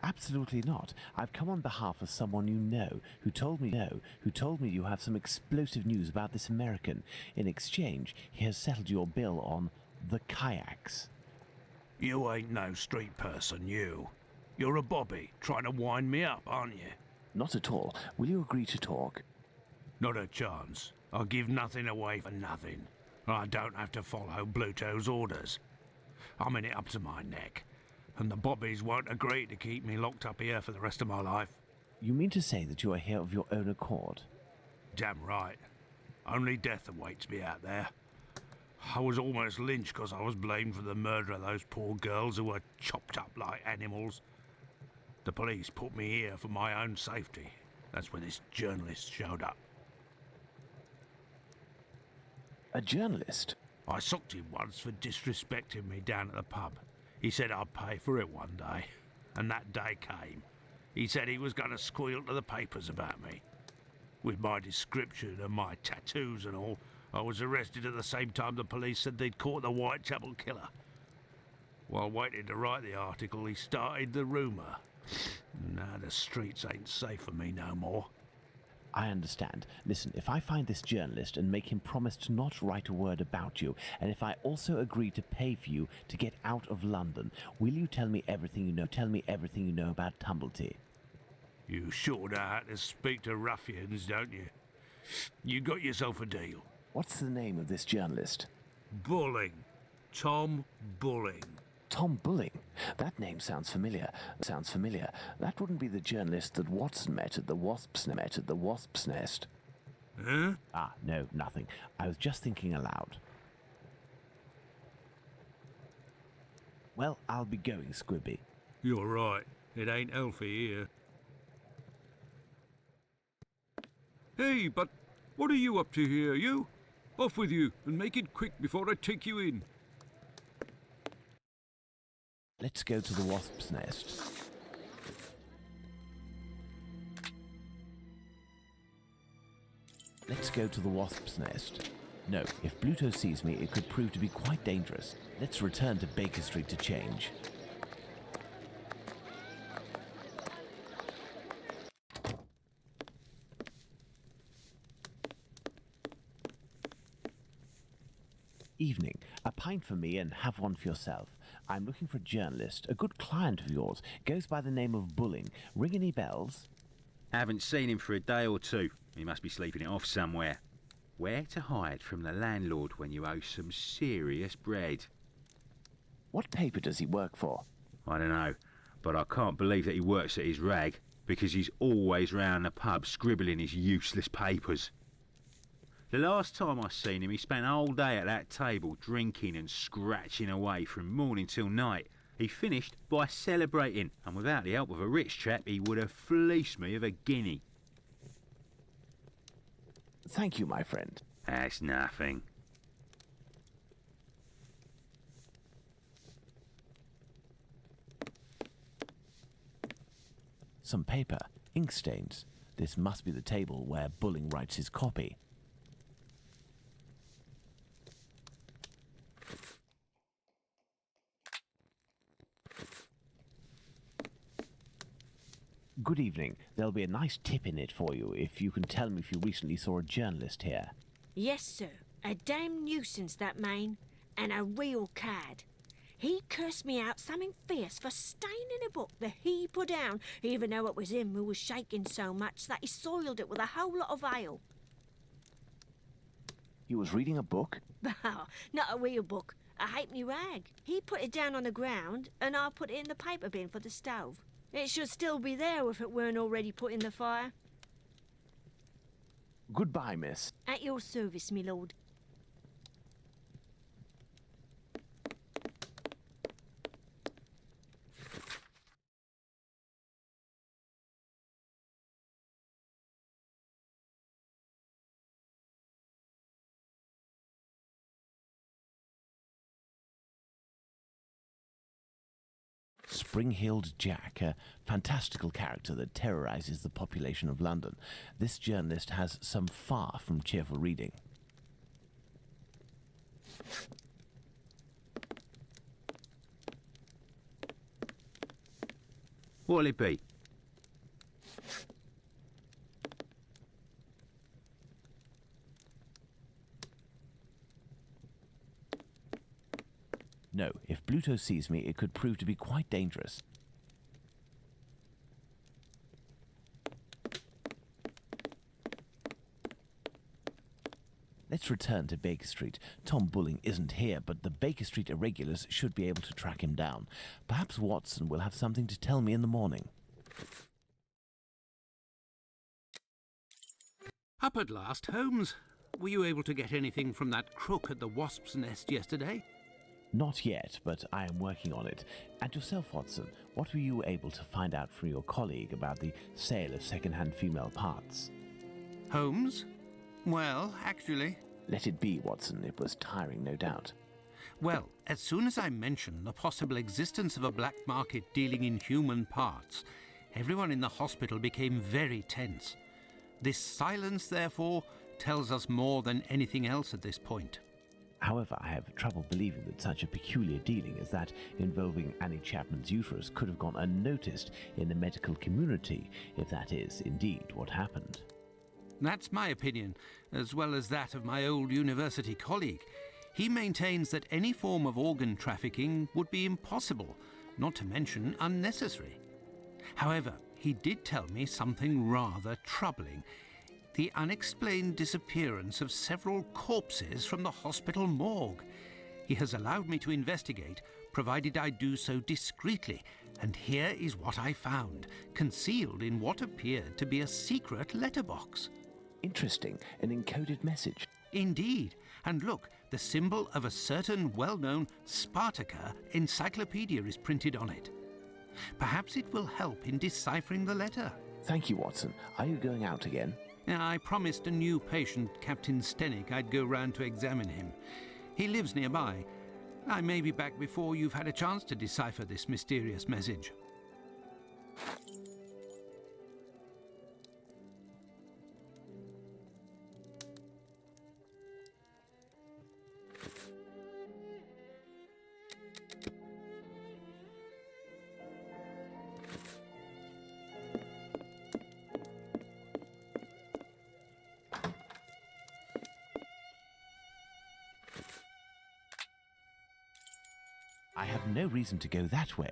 Absolutely not. I've come on behalf of someone you know, who told me you have some explosive news about this American. In exchange, he has settled your bill on the kayaks. You ain't no street person, you. You're a bobby, trying to wind me up, aren't you? Not at all. Will you agree to talk? Not a chance. I'll give nothing away for nothing. I don't have to follow Bluto's orders. I'm in it up to my neck, and the bobbies won't agree to keep me locked up here for the rest of my life. You mean to say that you are here of your own accord? Damn right. Only death awaits me out there. I was almost lynched because I was blamed for the murder of those poor girls who were chopped up like animals. The police put me here for my own safety. That's when this journalist showed up. A journalist? I socked him once for disrespecting me down at the pub. He said I'd pay for it one day, and that day came. He said he was going to squeal to the papers about me. With my description and my tattoos and all, I was arrested at the same time the police said they'd caught the Whitechapel killer. While waiting to write the article, he started the rumour. Now the streets ain't safe for me no more. I understand. Listen, if I find this journalist and make him promise to not write a word about you, and if I also agree to pay for you to get out of London, will you tell me everything you know? Tell me everything you know about Tumblety. You sure know how to speak to ruffians, don't you? You got yourself a deal. What's the name of this journalist? Bulling. Tom Bulling. Tom Bulling? That name sounds familiar. That wouldn't be the journalist that Watson met at the Wasp's Nest. Huh? Ah, no, nothing. I was just thinking aloud. Well, I'll be going, Squibby. You're right. It ain't healthy here. Hey, but what are you up to here, you? Off with you, and make it quick before I take you in. Let's go to the Wasp's Nest. Let's go to the Wasp's Nest. No, if Bluto sees me, it could prove to be quite dangerous. Let's return to Baker Street to change. Evening. A pint for me and have one for yourself. I'm looking for a journalist, a good client of yours. Goes by the name of Bulling. Ring any bells? Haven't seen him for a day or two. He must be sleeping it off somewhere. Where to hide from the landlord when you owe some serious bread? What paper does he work for? I don't know, but I can't believe that he works at his rag, because he's always round the pub scribbling his useless papers. The last time I seen him, he spent a whole day at that table drinking and scratching away from morning till night. He finished by celebrating, and without the help of a rich chap, he would have fleeced me of a guinea. Thank you, my friend. That's nothing. Some paper, ink stains. This must be the table where Bulling writes his copy. Good evening. There'll be a nice tip in it for you if you can tell me if you recently saw a journalist here. Yes, sir. A damn nuisance, that man. And a real cad. He cursed me out something fierce for staining a book that he put down, even though it was him who was shaking so much that he soiled it with a whole lot of ale. He was reading a book? Oh, not a real book. A halfpenny rag. He put it down on the ground, and I put it in the paper bin for the stove. It should still be there if it weren't already put in the fire. Goodbye, miss. At your service, me lord. Spring-heeled Jack, a fantastical character that terrorizes the population of London. This journalist has some far from cheerful reading. What'll it be? No, if Bluto sees me, it could prove to be quite dangerous. Let's return to Baker Street. Tom Bulling isn't here, but the Baker Street irregulars should be able to track him down. Perhaps Watson will have something to tell me in the morning. Up at last, Holmes. Were you able to get anything from that crook at the Wasp's Nest yesterday? Not yet, but I am working on it. And yourself, Watson, what were you able to find out from your colleague about the sale of second-hand female parts? Holmes? Well, actually... Let it be, Watson. It was tiring, no doubt. Well, as soon as I mentioned the possible existence of a black market dealing in human parts, everyone in the hospital became very tense. This silence, therefore, tells us more than anything else at this point. However, I have trouble believing that such a peculiar dealing as that involving Annie Chapman's uterus could have gone unnoticed in the medical community, if that is indeed what happened. That's my opinion, as well as that of my old university colleague. He maintains that any form of organ trafficking would be impossible, not to mention unnecessary. However, he did tell me something rather troubling. The unexplained disappearance of several corpses from the hospital morgue. He has allowed me to investigate, provided I do so discreetly, and here is what I found, concealed in what appeared to be a secret letterbox. Interesting, an encoded message. Indeed, and look, the symbol of a certain well-known Spartaca encyclopedia is printed on it. Perhaps it will help in deciphering the letter. Thank you, Watson. Are you going out again? I promised a new patient, Captain Stenick, I'd go round to examine him. He lives nearby. I may be back before you've had a chance to decipher this mysterious message. I have no reason to go that way.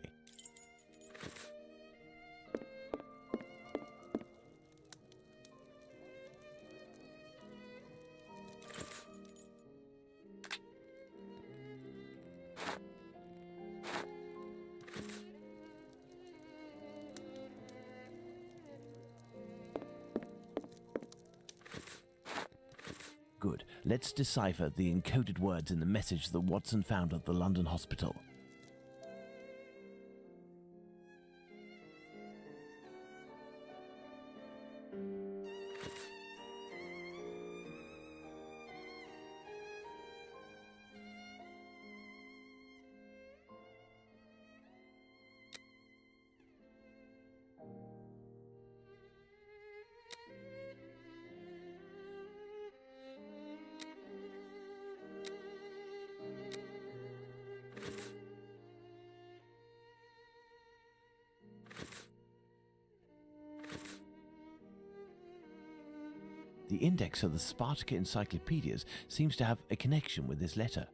Good. Let's decipher the encoded words in the message that Watson found at the London hospital. The index of the Spartacus encyclopedias seems to have a connection with this letter.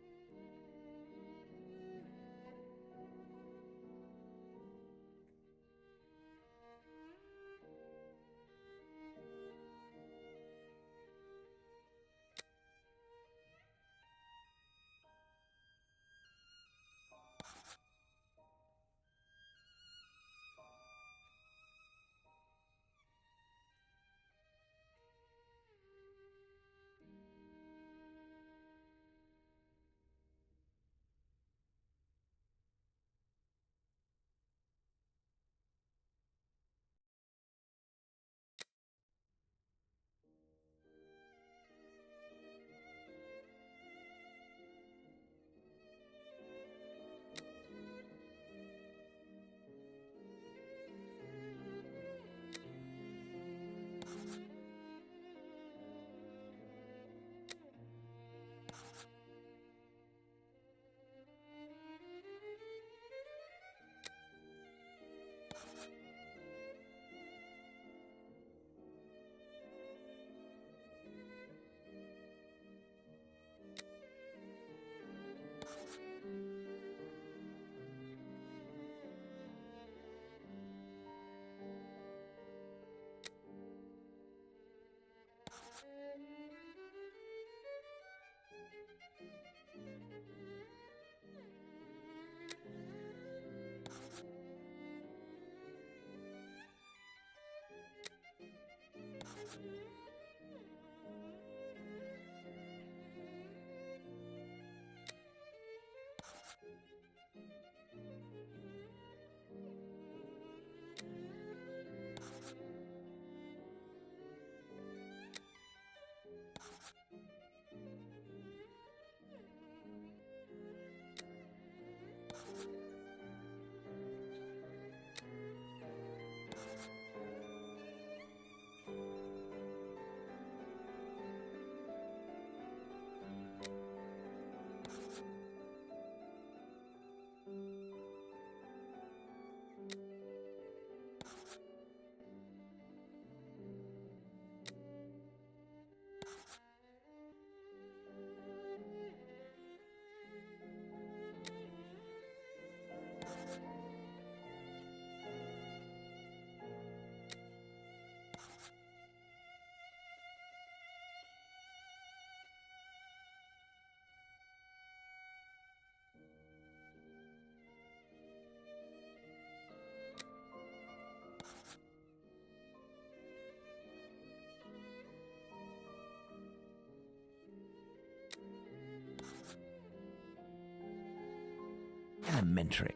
Elementary.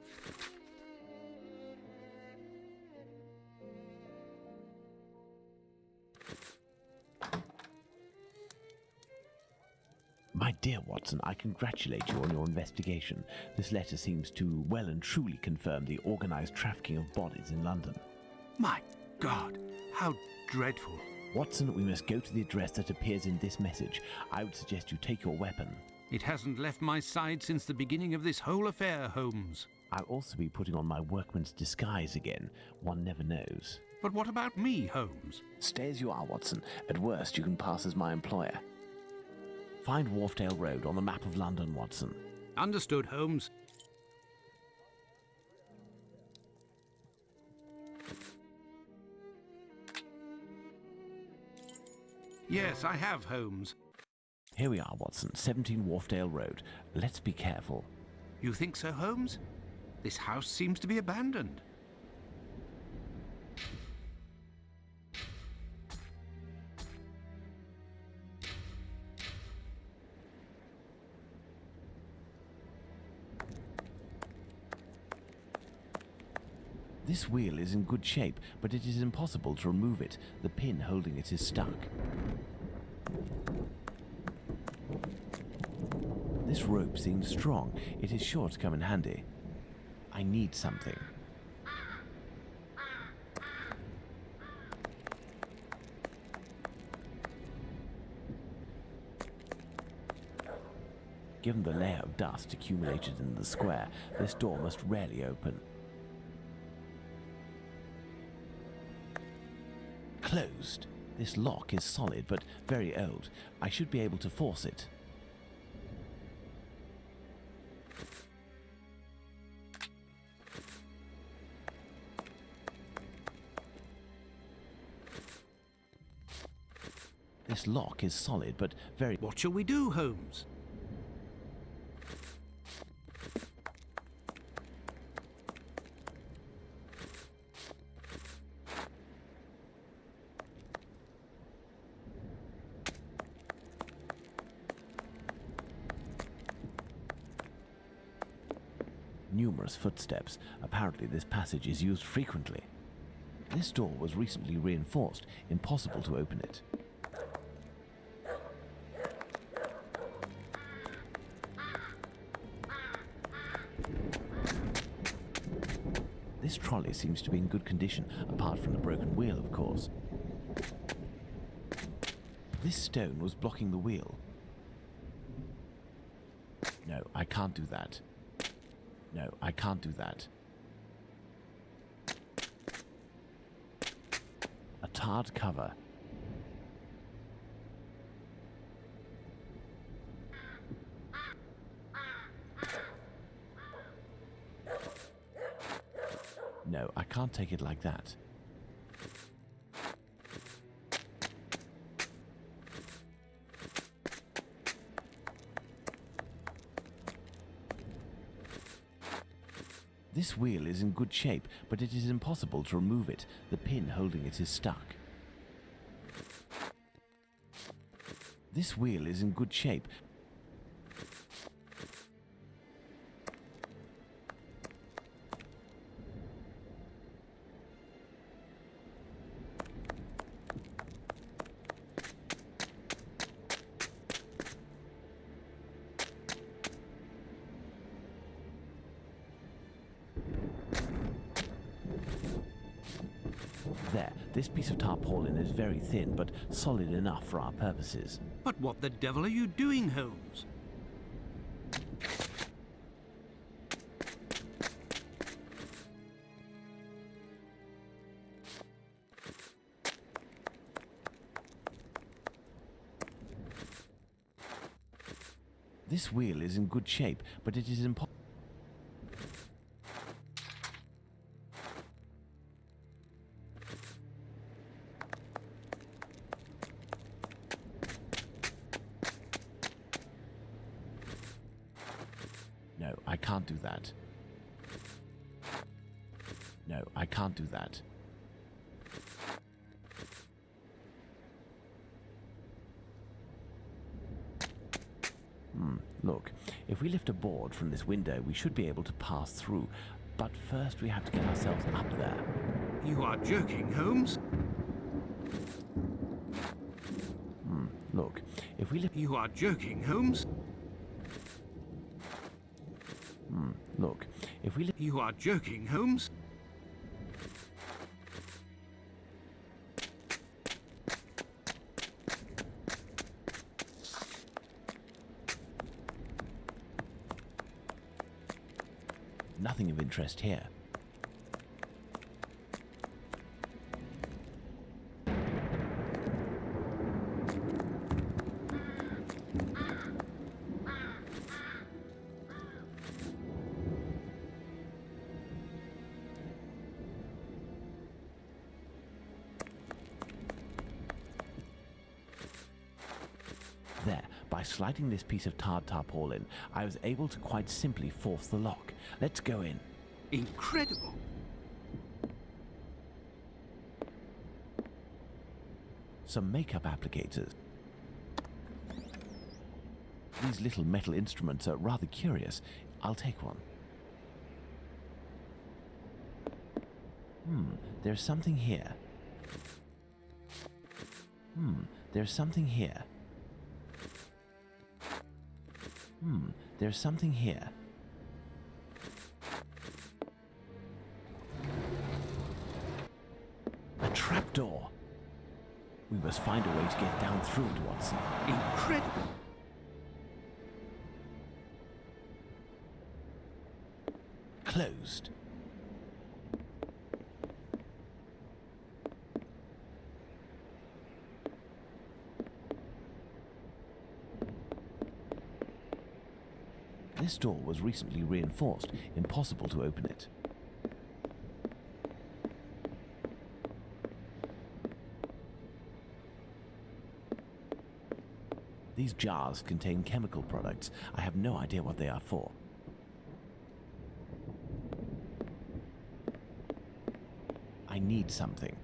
My dear Watson, I congratulate you on your investigation. This letter seems to well and truly confirm the organized trafficking of bodies in London. My God, how dreadful. Watson, we must go to the address that appears in this message. I would suggest you take your weapon. It hasn't left my side since the beginning of this whole affair, Holmes. I'll also be putting on my workman's disguise again. One never knows. But what about me, Holmes? Stay as you are, Watson. At worst, you can pass as my employer. Find Wharfdale Road on the map of London, Watson. Understood, Holmes. Yes, I have, Holmes. Here we are, Watson. 17 Wharfdale Road. Let's be careful. You think so, Holmes? This house seems to be abandoned. This wheel is in good shape, but it is impossible to remove it. The pin holding it is stuck. This rope seems strong. It is sure to come in handy. I need something. Given the layer of dust accumulated in the square, this door must rarely open. Closed. This lock is solid but very old. I should be able to force it. This lock is solid but very... What shall we do, Holmes? Numerous footsteps. Apparently this passage is used frequently. This door was recently reinforced. Impossible to open it. This trolley seems to be in good condition, apart from the broken wheel, of course. This stone was blocking the wheel. No, I can't do that. No, I can't do that. A tarred cover. No, I can't take it like that. This wheel is in good shape, but it is impossible to remove it. The pin holding it is stuck. This wheel is in good shape. There, this piece of tarpaulin is very thin, but solid enough for our purposes. But what the devil are you doing, Holmes? This wheel is in good shape, but it is impossible. No, I can't do that. No, I can't do that. Look, if we lift a board from this window, we should be able to pass through. But first we have to get ourselves up there. You are joking, Holmes? Look, if we lift... You are joking, Holmes? Look, if we lift... You are joking, Holmes? Nothing of interest here. There, by sliding this piece of tarred tarpaulin, I was able to quite simply force the lock. Let's go in. Incredible! Some makeup applicators. These little metal instruments are rather curious. I'll take one. There's something here. There's something here. There's something here. A trapdoor. We must find a way to get down through it, Watson. Incredible. Closed. This door was recently reinforced. Impossible to open it. These jars contain chemical products. I have no idea what they are for. I need something.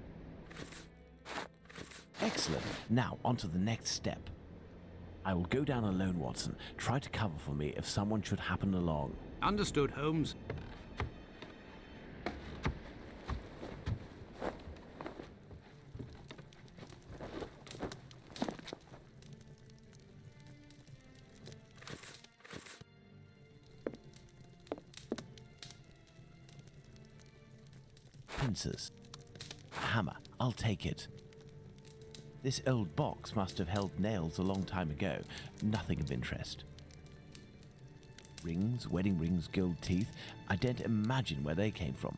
Excellent. Now, on to the next step. I will go down alone, Watson. Try to cover for me if someone should happen along. Understood, Holmes. Pincers. Hammer. I'll take it. This old box must have held nails a long time ago. Nothing of interest. Rings, wedding rings, gold teeth. I daren't imagine where they came from.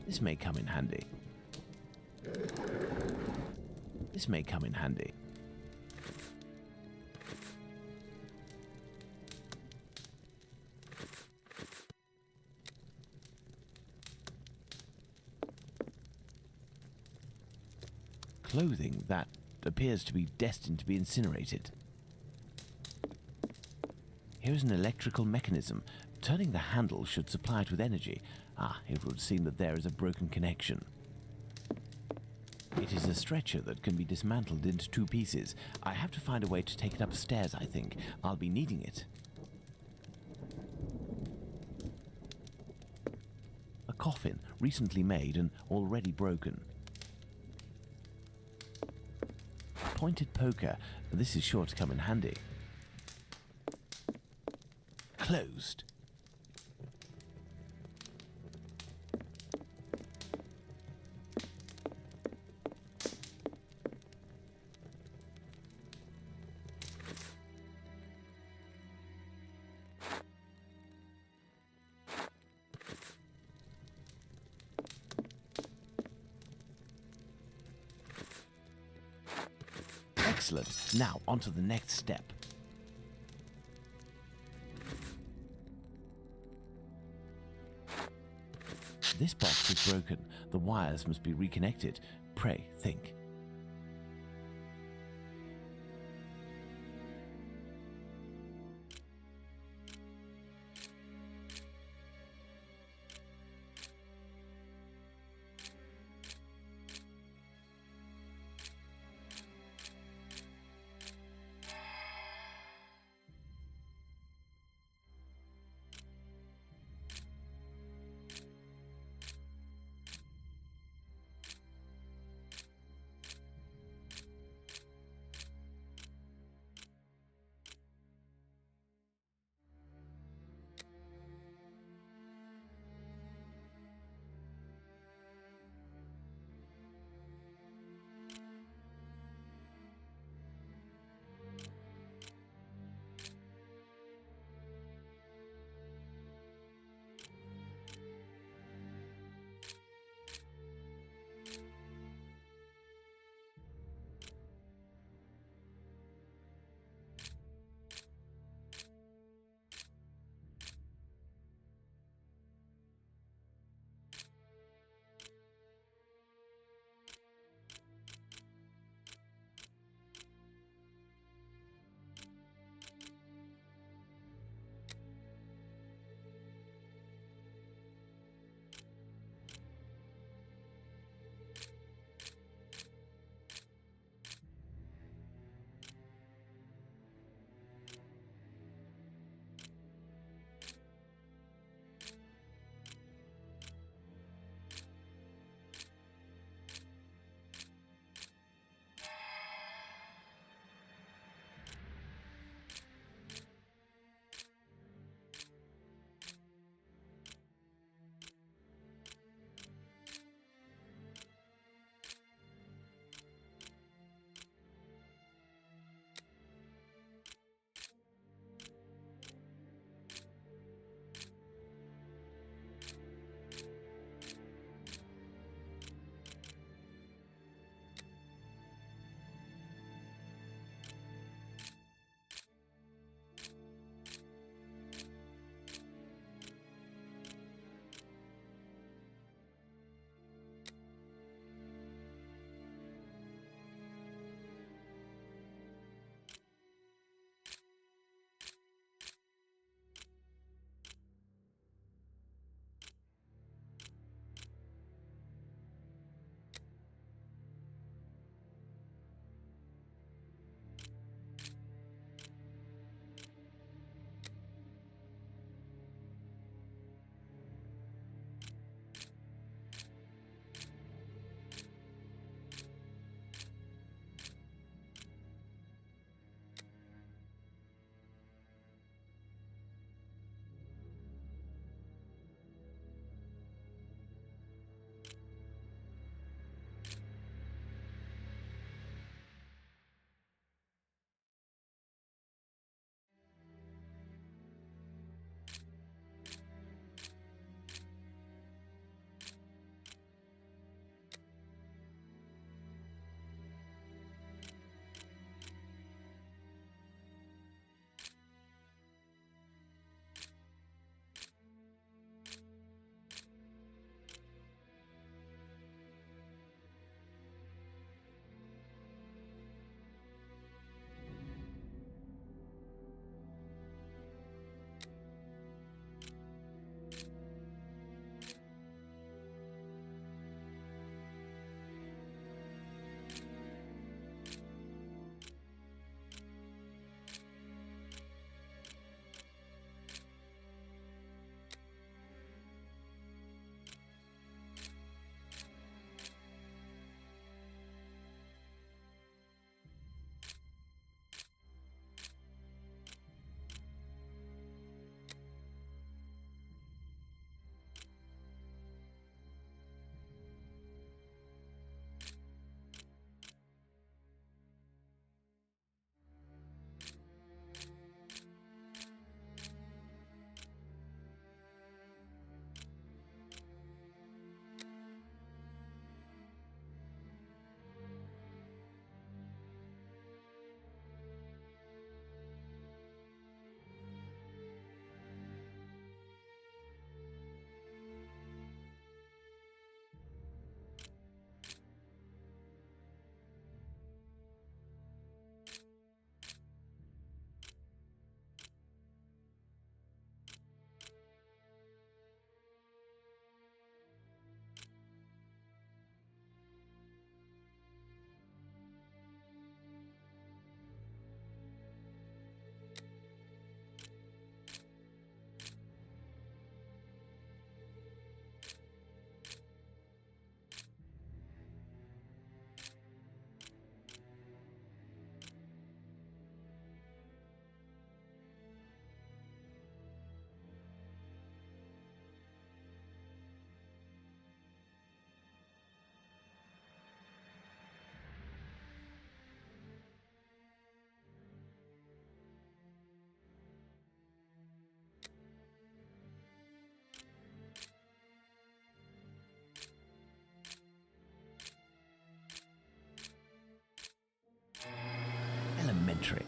This may come in handy. This may come in handy. Clothing that appears to be destined to be incinerated. Here's an electrical mechanism. Turning the handle should supply it with energy. It would seem that there is a broken connection. It is a stretcher that can be dismantled into two pieces. I have to find a way to take it upstairs, I think. I'll be needing it. A coffin, recently made and already broken. Pointed poker. This is sure to come in handy. Closed. Excellent. Now, on to the next step. This box is broken. The wires must be reconnected. Pray, think. Elementary.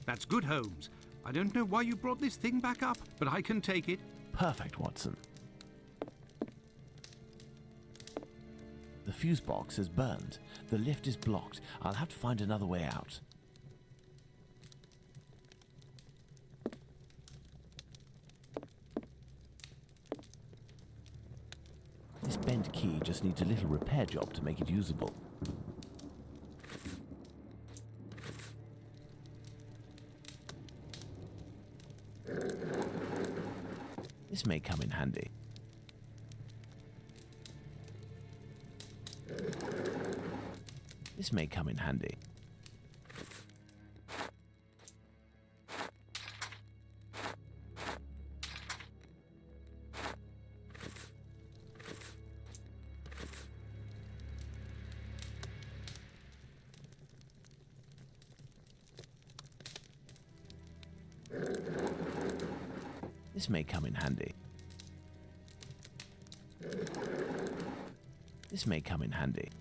That's good, Holmes. I don't know why you brought this thing back up, but I can take it. Perfect, Watson. The fuse box is burned. The lift is blocked. I'll have to find another way out. This bent key just needs a little repair job to make it usable. This may come in handy. This may come in handy. This may come in handy. This may come in handy.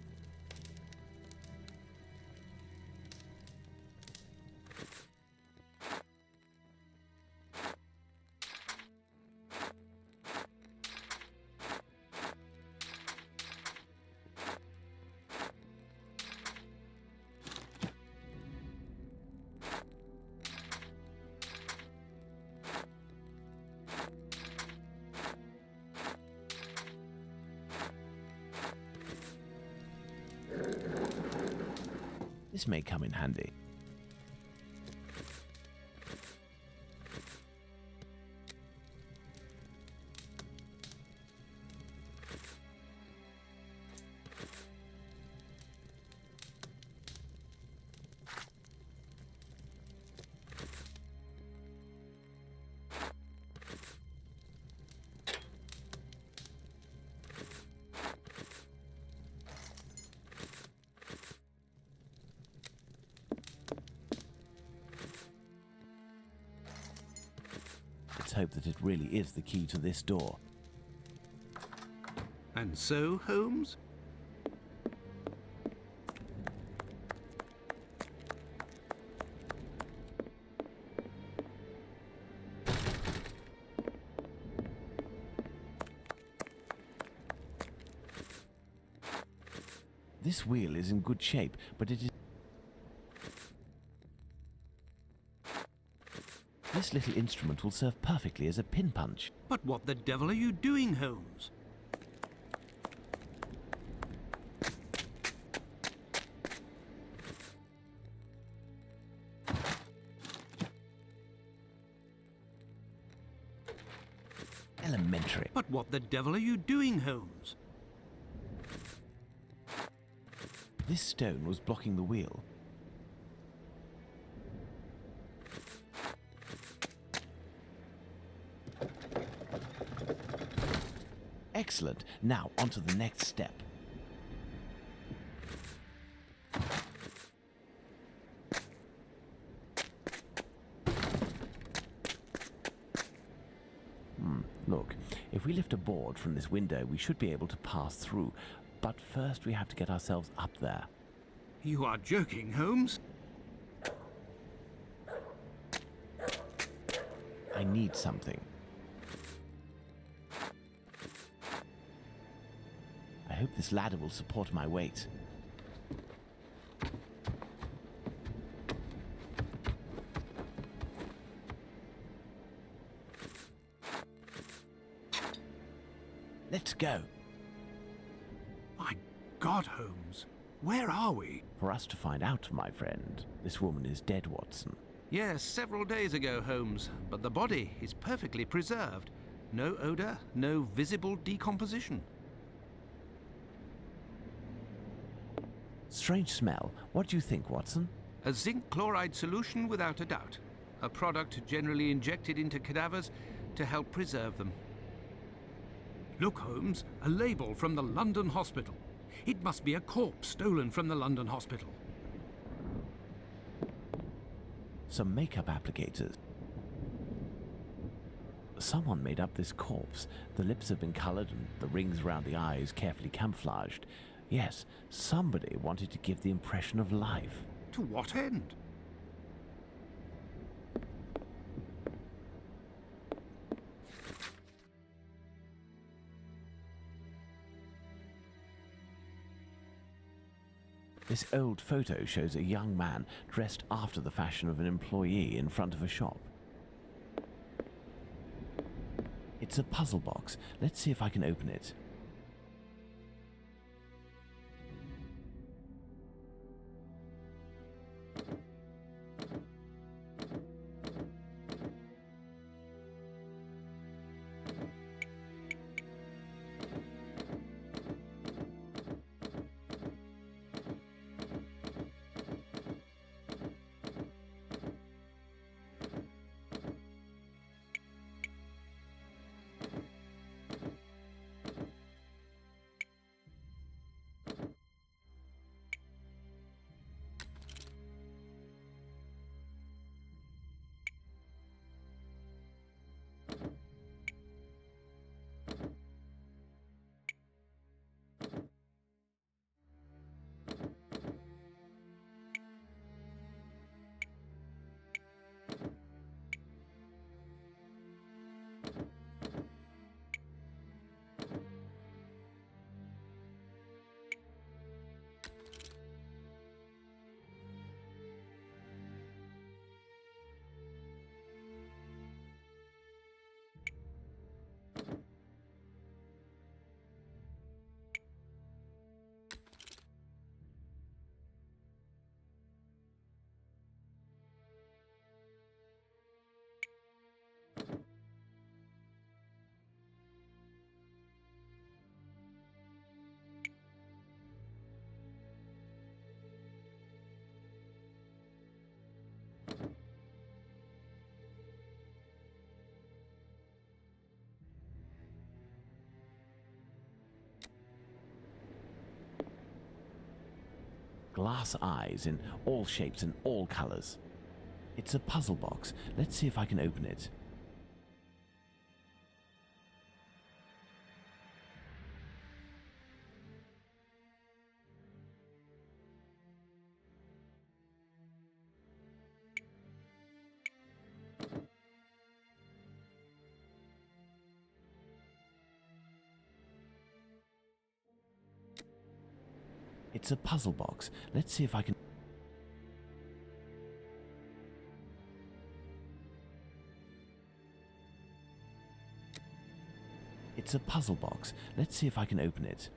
This may come in handy. Let's hope that it really is the key to this door. And so, Holmes? This wheel is in good shape, but it is... This little instrument will serve perfectly as a pin punch. But what the devil are you doing, Holmes? Elementary. But what the devil are you doing, Holmes? This stone was blocking the wheel. Excellent. Now, on to the next step. Look, if we lift a board from this window, we should be able to pass through. But first we have to get ourselves up there. You are joking, Holmes? I need something. I hope this ladder will support my weight. Let's go. My God, Holmes, where are we? For us to find out, my friend. This woman is dead, Watson. Yes, several days ago, Holmes, but the body is perfectly preserved. No odor, no visible decomposition. Strange smell. What do you think, Watson? A zinc chloride solution without a doubt. A product generally injected into cadavers to help preserve them. Look, Holmes, a label from the London hospital. It must be a corpse stolen from the London hospital. Some makeup applicators. Someone made up this corpse. The lips have been colored and the rings around the eyes carefully camouflaged. Yes, somebody wanted to give the impression of life. To what end? This old photo shows a young man dressed after the fashion of an employee in front of a shop. It's a puzzle box. Let's see if I can open it. Glass eyes in all shapes and all colors. It's a puzzle box. Let's see if I can open it. It's a puzzle box. Let's see if I can... It's a puzzle box. Let's see if I can open it.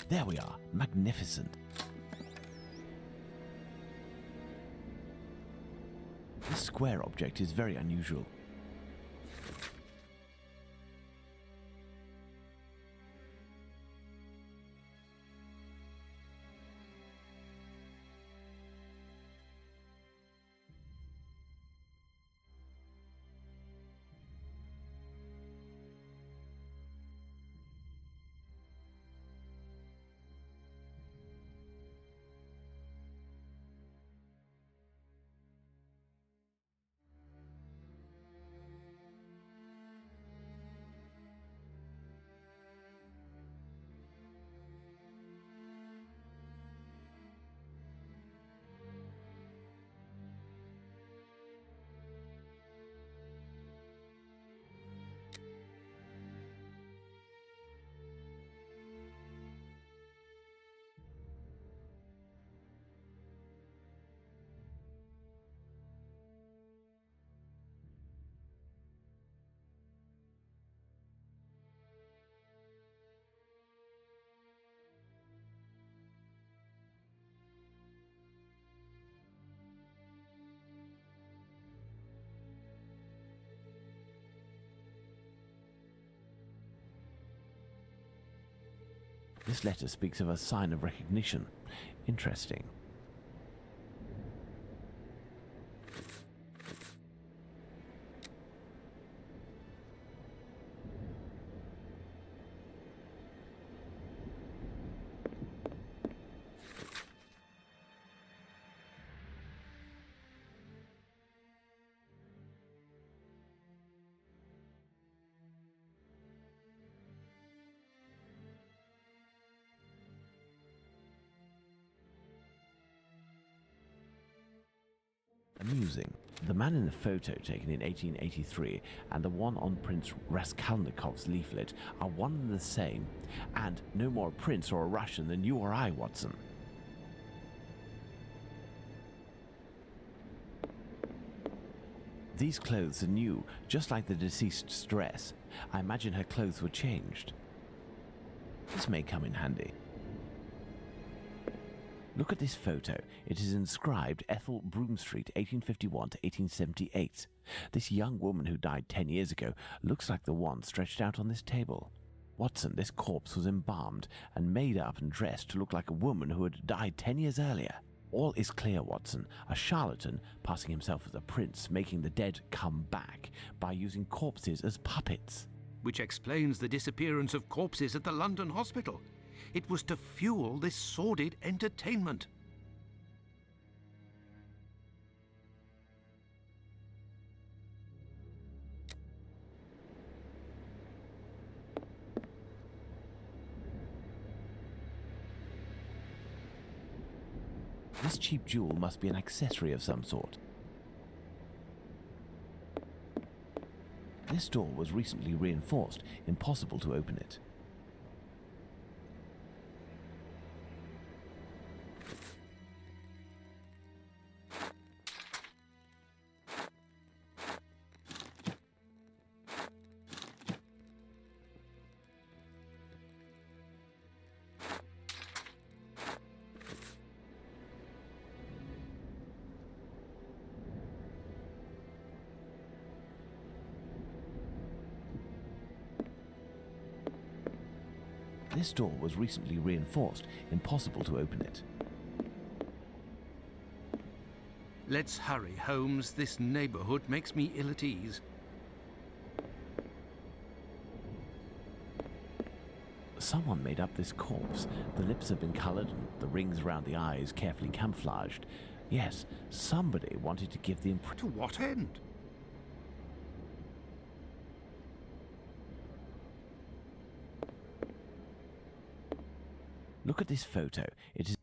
There we are. Magnificent. This square object is very unusual. This letter speaks of a sign of recognition. Interesting. Amusing. The man in the photo taken in 1883 and the one on Prince Raskolnikov's leaflet are one and the same, and no more a prince or a Russian than you or I, Watson. These clothes are new, just like the deceased's dress. I imagine her clothes were changed. This may come in handy. Look at this photo. It is inscribed Ethel Broom Street, 1851 to 1878. This young woman who died 10 years ago looks like the one stretched out on this table. Watson, this corpse was embalmed and made up and dressed to look like a woman who had died 10 years earlier. All is clear, Watson. A charlatan passing himself as a prince, making the dead come back by using corpses as puppets. Which explains the disappearance of corpses at the London hospital. It was to fuel this sordid entertainment. This cheap jewel must be an accessory of some sort. This door was recently reinforced. Impossible to open it. This door was recently reinforced. Impossible to open it. Let's hurry, Holmes. This neighborhood makes me ill at ease. Someone made up this corpse. The lips have been colored and the rings around the eyes carefully camouflaged. Yes, somebody wanted to give the impression. To what end? Look at this photo. It is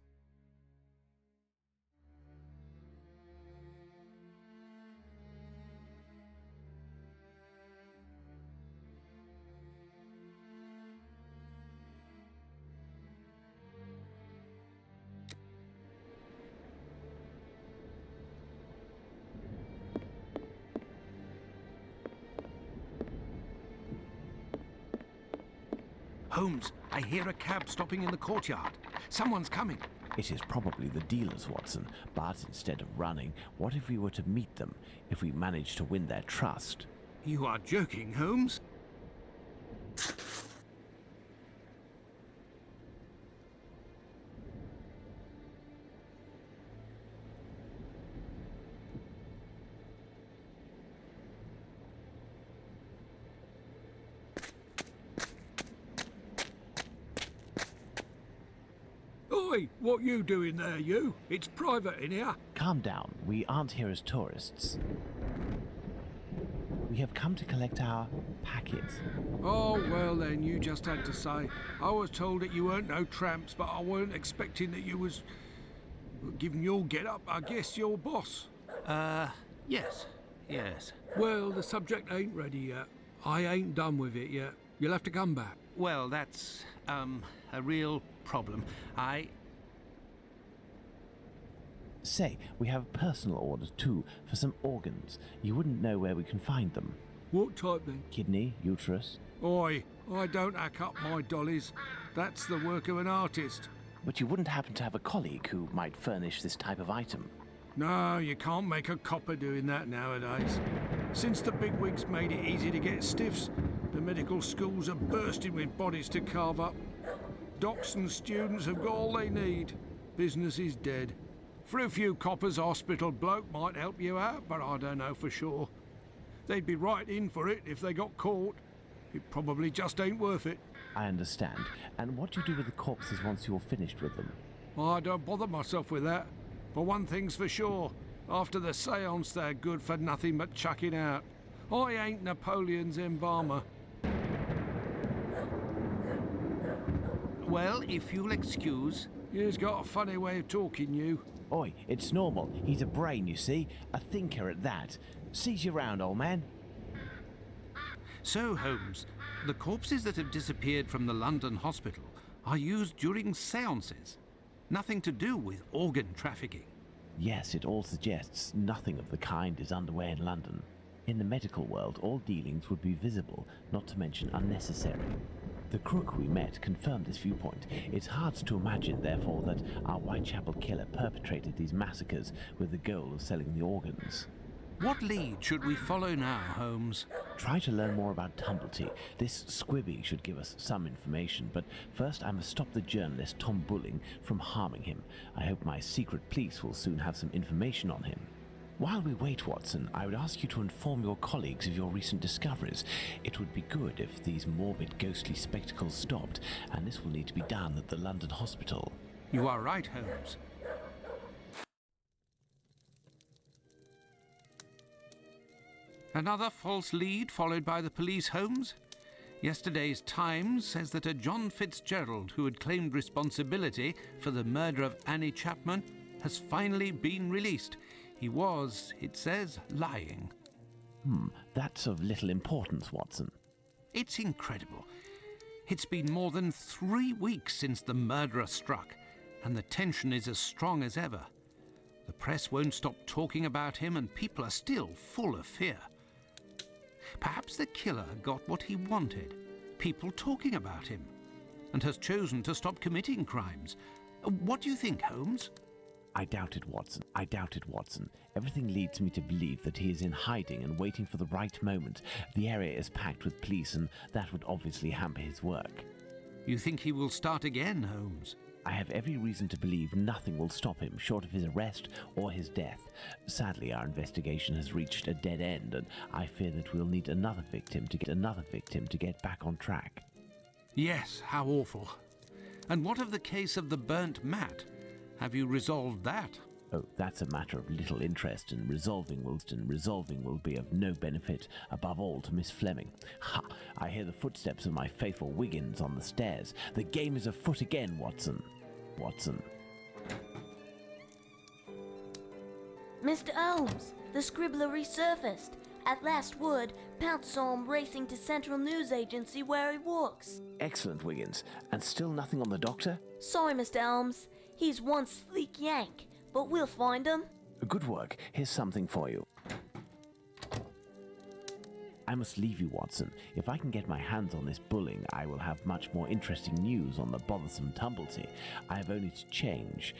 Holmes, I hear a cab stopping in the courtyard. Someone's coming. It is probably the dealers, Watson, but instead of running, what if we were to meet them, if we managed to win their trust? You are joking, Holmes? Oi, what you doing there, you? It's private in here. Calm down. We aren't here as tourists. We have come to collect our packet. Oh, well then, you just had to say. I was told that you weren't no tramps, but I weren't expecting that you was... Given your get-up, I guess your boss. Yes. Well, the subject ain't ready yet. I ain't done with it yet. You'll have to come back. Well, that's, a real problem. Say, we have personal orders too, for some organs. You wouldn't know where we can find them. What type then? Kidney, uterus. Oi, I don't hack up my dollies. That's the work of an artist. But you wouldn't happen to have a colleague who might furnish this type of item? No, you can't make a copper doing that nowadays. Since the bigwigs made it easy to get stiffs, the medical schools are bursting with bodies to carve up. Docs and students have got all they need. Business is dead. Through a few coppers, hospital bloke might help you out, but I don't know for sure. They'd be right in for it if they got caught. It probably just ain't worth it. I understand. And what do you do with the corpses once you're finished with them? I don't bother myself with that. But one thing's for sure. After the séance, they're good for nothing but chucking out. I ain't Napoleon's embalmer. Well, if you'll excuse. He's got a funny way of talking, you. Oi, it's normal. He's a brain, you see. A thinker at that. Sees you round, old man. So, Holmes, the corpses that have disappeared from the London hospital are used during séances. Nothing to do with organ trafficking. Yes, it all suggests nothing of the kind is underway in London. In the medical world, all dealings would be visible, not to mention unnecessary. The crook we met confirmed this viewpoint. It's hard to imagine, therefore, that our Whitechapel killer perpetrated these massacres with the goal of selling the organs. What lead should we follow now, Holmes? Try to learn more about Tumblety. This squibby should give us some information, but first I must stop the journalist Tom Bulling from harming him. I hope my secret police will soon have some information on him. While we wait, Watson, I would ask you to inform your colleagues of your recent discoveries. It would be good if these morbid, ghostly spectacles stopped, and this will need to be done at the London hospital. You are right, Holmes. Another false lead followed by the police, Holmes? Yesterday's Times says that a John Fitzgerald, who had claimed responsibility for the murder of Annie Chapman, has finally been released. He was, it says, lying. That's of little importance, Watson. It's incredible. It's been more than 3 weeks since the murderer struck, and the tension is as strong as ever. The press won't stop talking about him, and people are still full of fear. Perhaps the killer got what he wanted, people talking about him, and has chosen to stop committing crimes. What do you think, Holmes? I doubt it, Watson. I doubt it, Watson. Everything leads me to believe that he is in hiding and waiting for the right moment. The area is packed with police, and that would obviously hamper his work. You think he will start again, Holmes? I have every reason to believe nothing will stop him short of his arrest or his death. Sadly, our investigation has reached a dead end, and I fear that we'll need another victim to get back on track. Yes, how awful. And what of the case of the burnt mat? Have you resolved that? Oh, that's a matter of little interest, and resolving will be of no benefit, above all to Miss Fleming. Ha! I hear the footsteps of my faithful Wiggins on the stairs. The game is afoot again, Watson. Watson. Mr. Holmes, the scribbler resurfaced. At last word, Pounce saw him racing to Central News Agency where he works. Excellent, Wiggins. And still nothing on the doctor? Sorry, Mr. Holmes. He's one sleek yank, but we'll find him. Good work. Here's something for you. I must leave you, Watson. If I can get my hands on this Bulling, I will have much more interesting news on the bothersome Tumblety. I have only to change.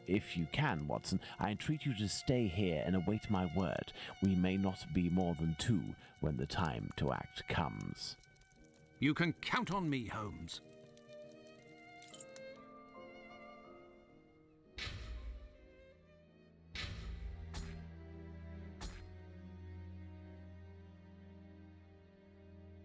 If you can, Watson, I entreat you to stay here and await my word. We may not be more than two when the time to act comes. You can count on me, Holmes.